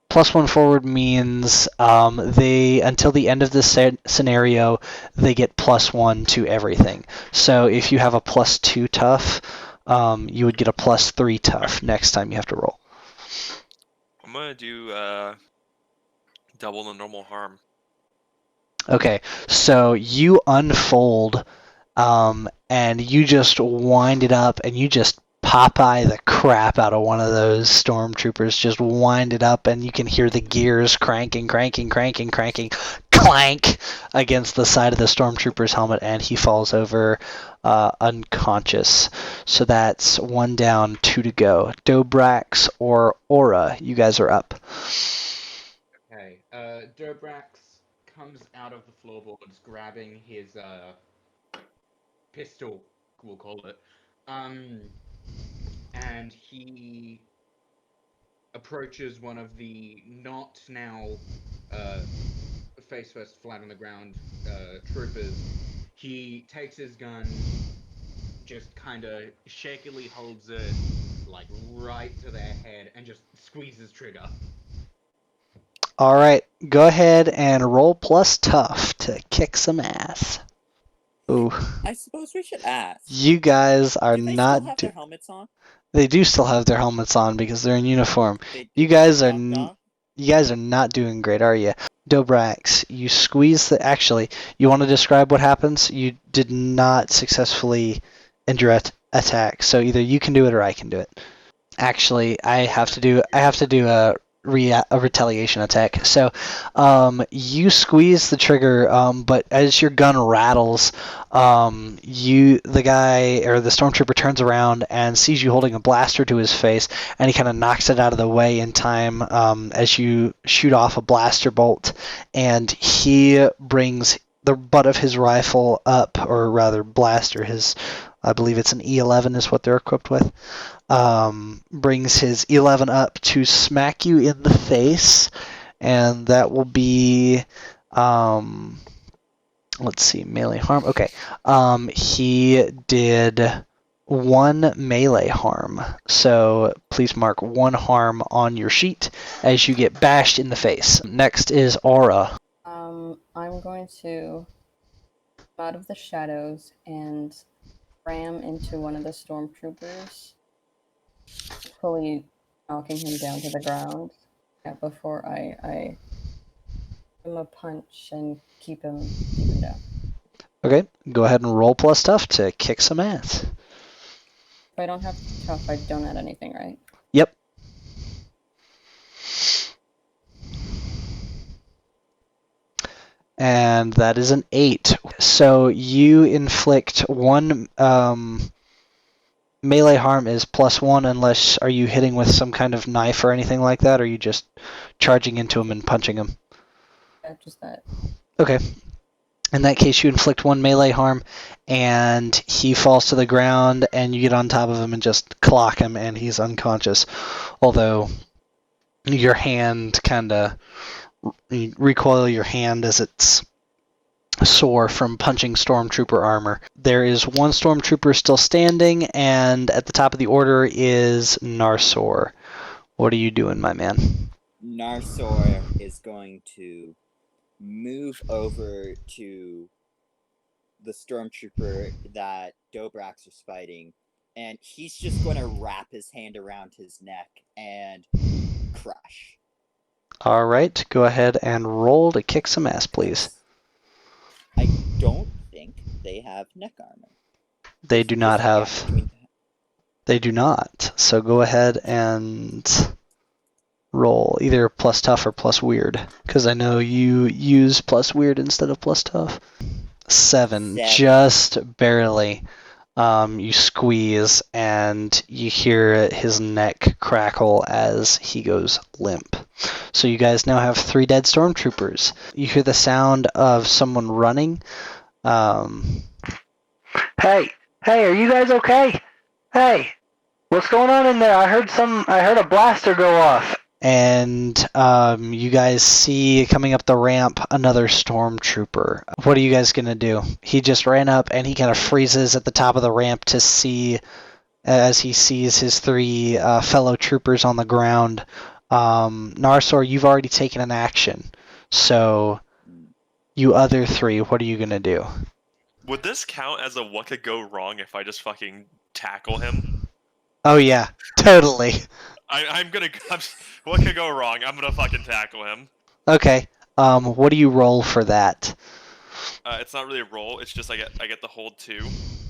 +1 forward means they, until the end of this scenario, they get +1 to everything. So if you have a +2 tough, you would get a +3 tough next time you have to roll. I'm gonna do double the normal harm. Okay, so you unfold, and you just wind it up, and you just Popeye the crap out of one of those stormtroopers. Just wind it up, and you can hear the gears cranking, clank against the side of the stormtrooper's helmet, and he falls over unconscious. So that's 1 down, 2 to go. Dobrax or Aura, you guys are up. Okay, Dobrax comes out of the floorboards, grabbing his pistol, we'll call it, and he approaches one of the not now face first, flat on the ground troopers. He takes his gun, just kind of shakily holds it like right to their head, and just squeezes trigger. All right, go ahead and roll plus tough to kick some ass. Ooh, I suppose we should ask. you guys are Do they still not. have their helmets on? They do still have their helmets on because they're in uniform. They You do guys are. knocked off? You guys are not doing great, are you? Dobrax, you squeeze the. Actually, you want to describe what happens? You did not successfully indirect attack, so either you can do it or I can do it. Actually, I have to do a retaliation attack. So, you squeeze the trigger, but as your gun rattles, the guy or the stormtrooper turns around and sees you holding a blaster to his face, and he kind of knocks it out of the way in time as you shoot off a blaster bolt, and he brings the butt of his rifle up, or rather blaster, I believe it's an E11 is what they're equipped with. Brings his 11 up to smack you in the face, and that will be, let's see, melee harm. Okay, he did 1 melee harm, so please mark 1 harm on your sheet as you get bashed in the face. Next is Aura. I'm going to come out of the shadows and ram into one of the stormtroopers, fully knocking him down to the ground. Yeah, before I give him a punch and keep him down. Okay, go ahead and roll plus tough to kick some ass. If I don't have tough, I don't add anything, right? Yep. And that is an 8. So you inflict 1 melee harm is +1 unless are you hitting with some kind of knife or anything like that, or are you just charging into him and punching him? Yeah, just that. Okay. In that case, you inflict 1 melee harm, and he falls to the ground, and you get on top of him and just clock him, and he's unconscious. Although your hand kind of recoil your hand as it's sore from punching stormtrooper armor. There is 1 stormtrooper still standing, and at the top of the order is Narsor. What are you doing, my man? Narsor is going to move over to the stormtrooper that Dobrax was fighting, and he's just going to wrap his hand around his neck and crush. All right, go ahead and roll to kick some ass, please. I don't think they have neck armor. They do not have. They do not. So go ahead and roll either plus tough or plus weird, because I know you use plus weird instead of plus tough. 7, just barely. You squeeze, and you hear his neck crackle as he goes limp. So you guys now have 3 dead stormtroopers. You hear the sound of someone running. Hey, are you guys okay? Hey, what's going on in there? I heard a blaster go off. And you guys see coming up the ramp another stormtrooper. What are you guys gonna do? He just ran up and he kind of freezes at the top of the ramp to see as he sees his 3 fellow troopers on the ground. Narsor, you've already taken an action. So you other 3, what are you gonna do? Would this count as a what could go wrong if I just fucking tackle him? Oh yeah, totally. What could go wrong? I'm gonna fucking tackle him. Okay. What do you roll for that? It's not really a roll. It's just I get the hold 2,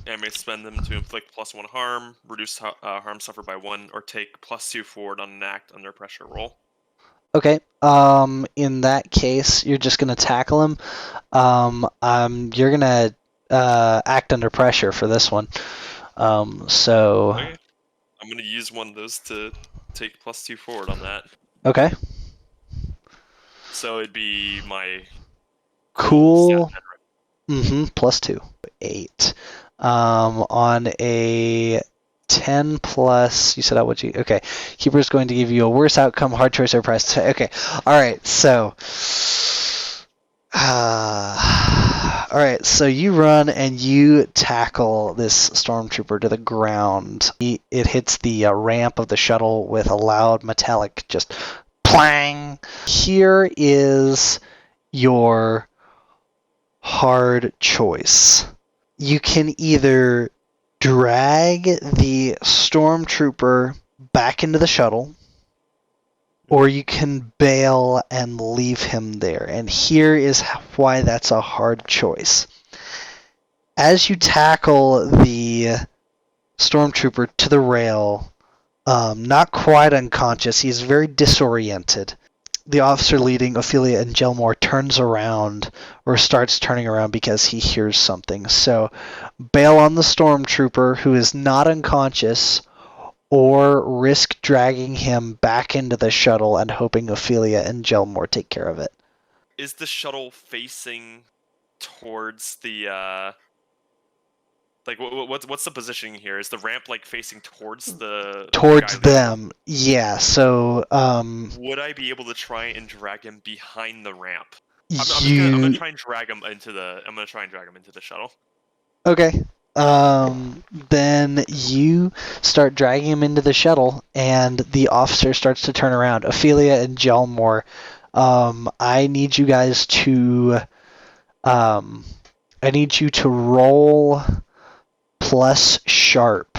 and I may spend them to inflict +1 harm, reduce harm suffered by 1, or take +2 forward on an act under pressure roll. Okay. In that case, you're just gonna tackle him. You're gonna act under pressure for this one. So. Okay. I'm gonna use one of those to take +2 forward on that. Okay. So it'd be my cool. +2. 8. On a 10 plus, you said what you, okay. Keeper's going to give you a worse outcome, hard choice or price. Okay. Alright, so. Alright, so you run and you tackle this stormtrooper to the ground. It hits the ramp of the shuttle with a loud metallic just clang. Here is your hard choice. You can either drag the stormtrooper back into the shuttle, or you can bail and leave him there. And here is why that's a hard choice. As you tackle the stormtrooper to the rail, not quite unconscious, he's very disoriented. The officer leading Ophelia and Gelmore turns around, or starts turning around because he hears something. So bail on the stormtrooper who is not unconscious, or risk dragging him back into the shuttle and hoping Ophelia and Gelmore take care of it. Is the shuttle facing towards the like what's the positioning here? Is the ramp like facing towards the Towards guy leading? them, yeah. So Would I be able to try and drag him behind the ramp? I'm you gonna try and drag him into the shuttle. okay? Then you start dragging him into the shuttle, and the officer starts to turn around. Ophelia and Gelmore, I need you guys to roll plus sharp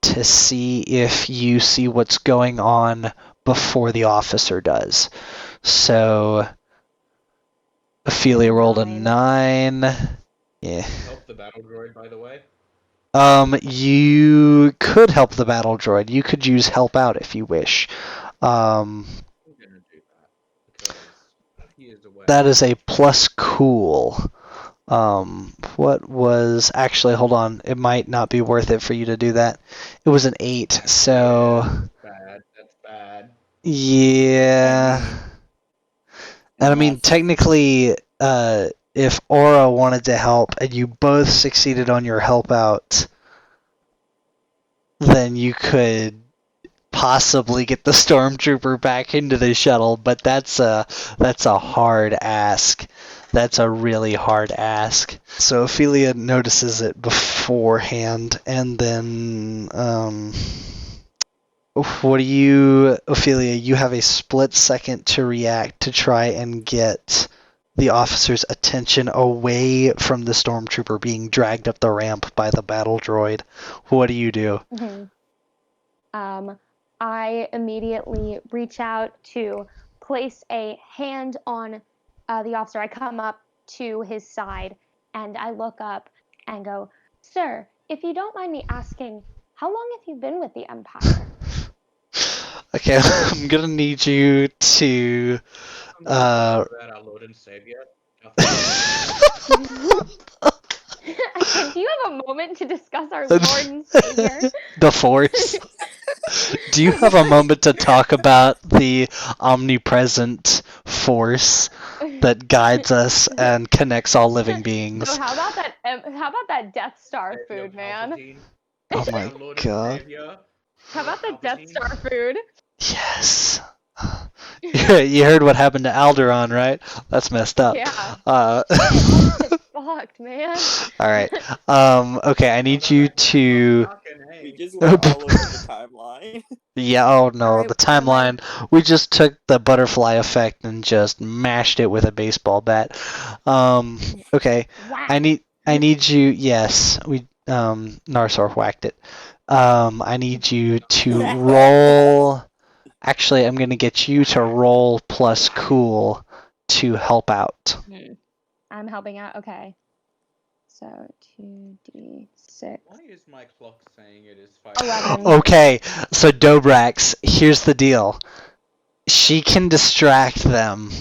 to see if you see what's going on before the officer does. So Ophelia rolled a 9. Yeah. Help the battle droid, by the way. You could help the battle droid. You could use help out if you wish. I'm gonna do that because he is away. That is a plus cool. What was actually? Hold on. It might not be worth it for you to do that. It was an 8. So Bad. That's bad. yeah. And I mean, Unless- technically, if Aura wanted to help and you both succeeded on your help out, then you could possibly get the stormtrooper back into the shuttle, but that's a hard ask. That's a really hard ask. So Ophelia notices it beforehand, and then what do you, Ophelia? You have a split second to react to try and get the officer's attention away from the stormtrooper being dragged up the ramp by the battle droid. What do you do? I immediately reach out to place a hand on the officer. I come up to his side and I look up and go, "Sir, if you don't mind me asking, how long have you been with the Empire?" Okay, I'm gonna need you to. About our Lord and Savior. Do you have a moment to discuss our Lord and Savior? The Force. Do you have a moment to talk about the omnipresent force that guides us and connects all living beings? So how about that Death Star food, man? Palpatine. Oh my Our Lord and god. Savior. How about the Death Palpatine. Star food? Yes. You heard what happened to Alderaan, right? That's messed up. Yeah. Shit, Fucked, man. Alright. Okay, I need you to. Fucking A. We just went all over the timeline. Yeah, oh no, Alright, the what am I- timeline. We just took the butterfly effect and just mashed it with a baseball bat. Okay. Wow. I need you. Yes, we Narsor whacked it. I need you to roll. Actually, I'm gonna get you to roll plus cool to help out. I'm helping out. Okay. So 2d6. Why is my clock saying it is 5? 11. Okay, so Dobrax, here's the deal. She can distract them.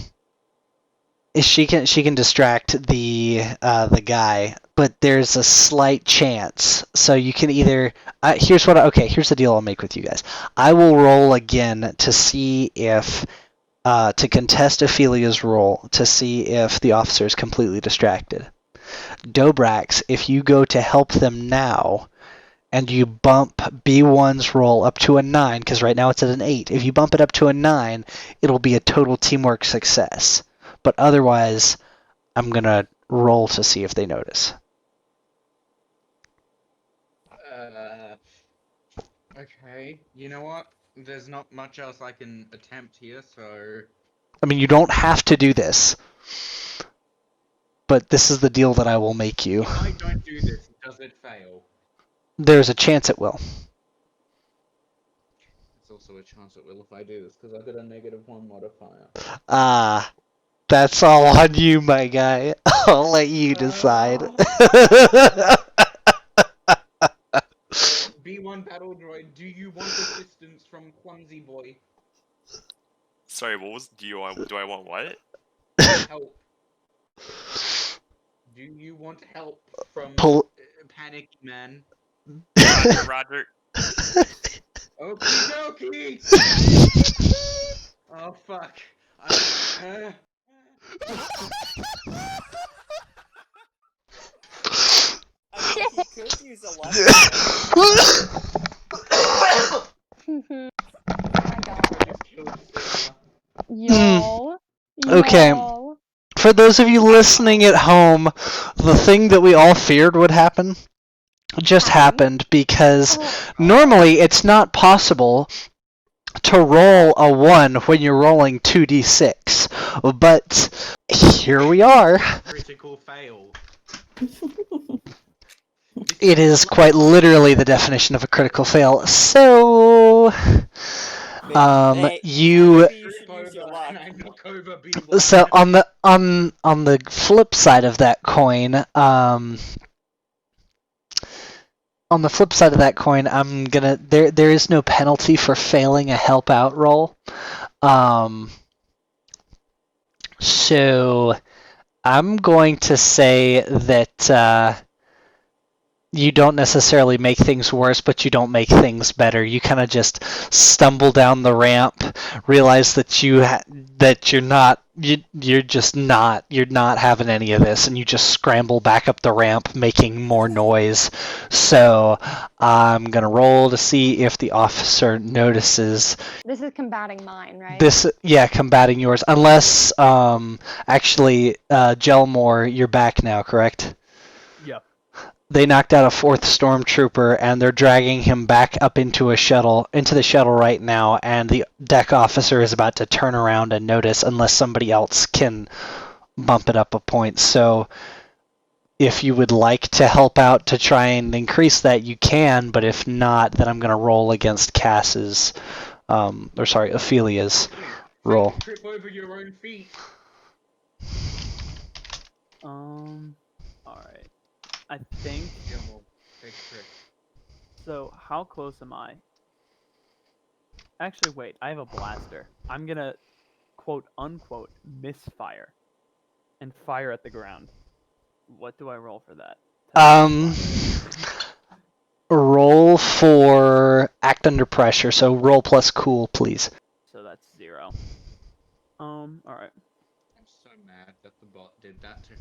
She can distract the guy, but there's a slight chance. So you can either here's the deal I'll make with you guys. I will roll again to see if to contest Ophelia's roll to see if the officer is completely distracted. Dobrax, if you go to help them now, and you bump B1's roll up to a 9, because right now it's at an 8. If you bump it up to a 9, it'll be a total teamwork success. But otherwise, I'm going to roll to see if they notice. Okay, you know what? there's not much else I can attempt here, so... I mean, you don't have to do this, but this is the deal that I will make you. If I don't do this, does it fail? There's a chance it will. There's also a chance it will if I do this, because I've got a -1 modifier. Ah, that's all on you, my guy. I'll let you decide. B1 battle droid, do you want assistance from Clumsy Boy? Sorry, what was do I want what? Help. Do you want help from Panicky Man? Roger. Okie dokie! Oh fuck. I mean, he could use a lot. Oh my god. Hmm. Yo. Okay. Yo. For those of you listening at home, the thing that we all feared would happen just happened because normally it's not possible to roll a 1 when you're rolling 2d6, but here we are. Critical fail. It is quite literally the definition of a critical fail. So, Hey, you. maybe you should use your luck. And I knock over B1. So on the flip side of that coin, on the flip side of that coin, I'm gonna there is no penalty for failing a help out roll. So I'm going to say that you don't necessarily make things worse, but you don't make things better. You kind of just stumble down the ramp, realize that you're not having any of this, and you just scramble back up the ramp, making more noise. So I'm gonna roll to see if the officer notices. This is combating mine, right? Combating yours. Unless actually, Gelmore, you're back now, correct? Yep. They knocked out a 4th stormtrooper, and they're dragging him back up into the shuttle right now, and the deck officer is about to turn around and notice unless somebody else can bump it up a point. So if you would like to help out to try and increase that, you can, but if not, then I'm going to roll against Cass's, Ophelia's roll. Trip over your own feet. Alright. I think. So, how close am I? Actually, wait. I have a blaster. I'm gonna, quote unquote, misfire, and fire at the ground. What do I roll for that? Roll for act under pressure. So roll plus cool, please. So that's 0. Alright. I'm so mad that the bot did that to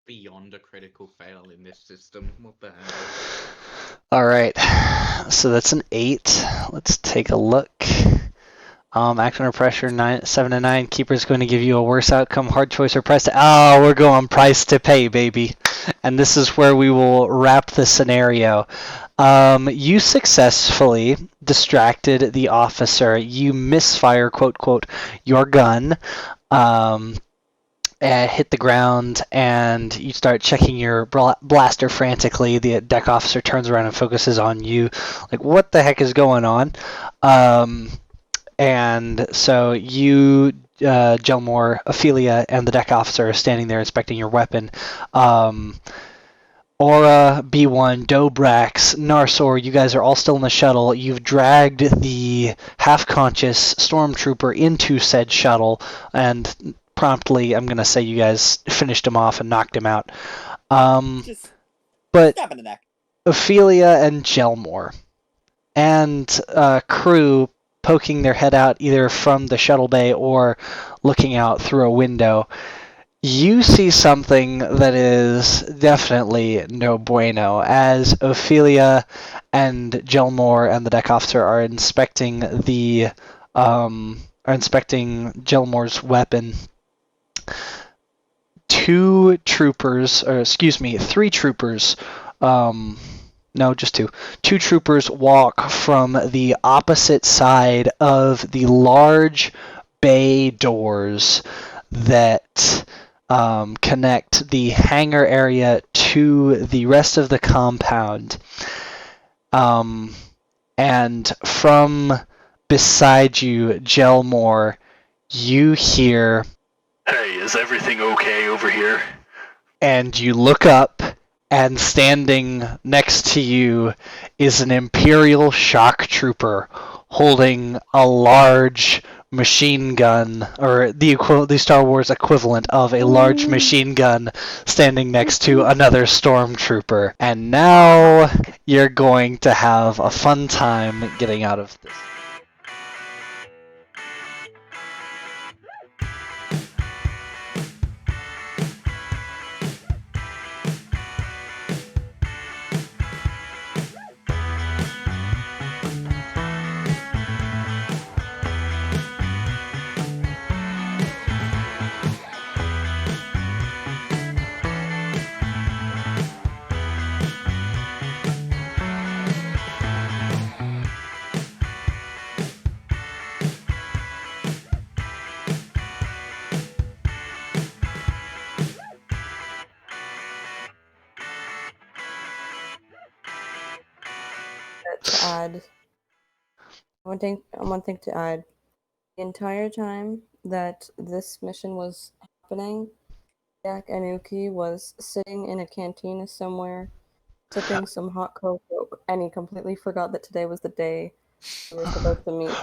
beyond a critical fail in this system. What the hell? Alright, so that's an 8. Let's take a look. Act under pressure, 7 to 9. Keeper's going to give you a worse outcome. Hard choice or price to... Oh, we're going price to pay, baby. And this is where we will wrap the scenario. You successfully distracted the officer. You misfire, quote, quote, your gun. Hit the ground, and you start checking your blaster frantically. The deck officer turns around and focuses on you, like, what the heck is going on? And so you, Gelmore, Ophelia, and the deck officer are standing there inspecting your weapon. Aura, B1, Dobrax, Narsor, you guys are all still in the shuttle. You've dragged the half-conscious stormtrooper into said shuttle, and promptly, I'm going to say you guys finished him off and knocked him out. Just But stab in the neck. Ophelia and Gelmore and crew poking their head out either from the shuttle bay or looking out through a window, you see something that is definitely no bueno as Ophelia and Gelmore and the deck officer are inspecting Gelmore's weapon. 3 troopers No, just two. Two troopers walk from the opposite side of the large bay doors that connect the hangar area to the rest of the compound. And from beside you, Gelmore, you hear, "Hey, is everything okay over here?" and you look up, and standing next to you is an Imperial shock trooper holding a large machine gun, or the Star Wars equivalent of a large machine gun, standing next to another stormtrooper. And now you're going to have a fun time getting out of this. To add, one thing to add. The entire time that this mission was happening, Jack Anuki was sitting in a cantina somewhere, sipping some hot cocoa, and he completely forgot that today was the day we were supposed to meet.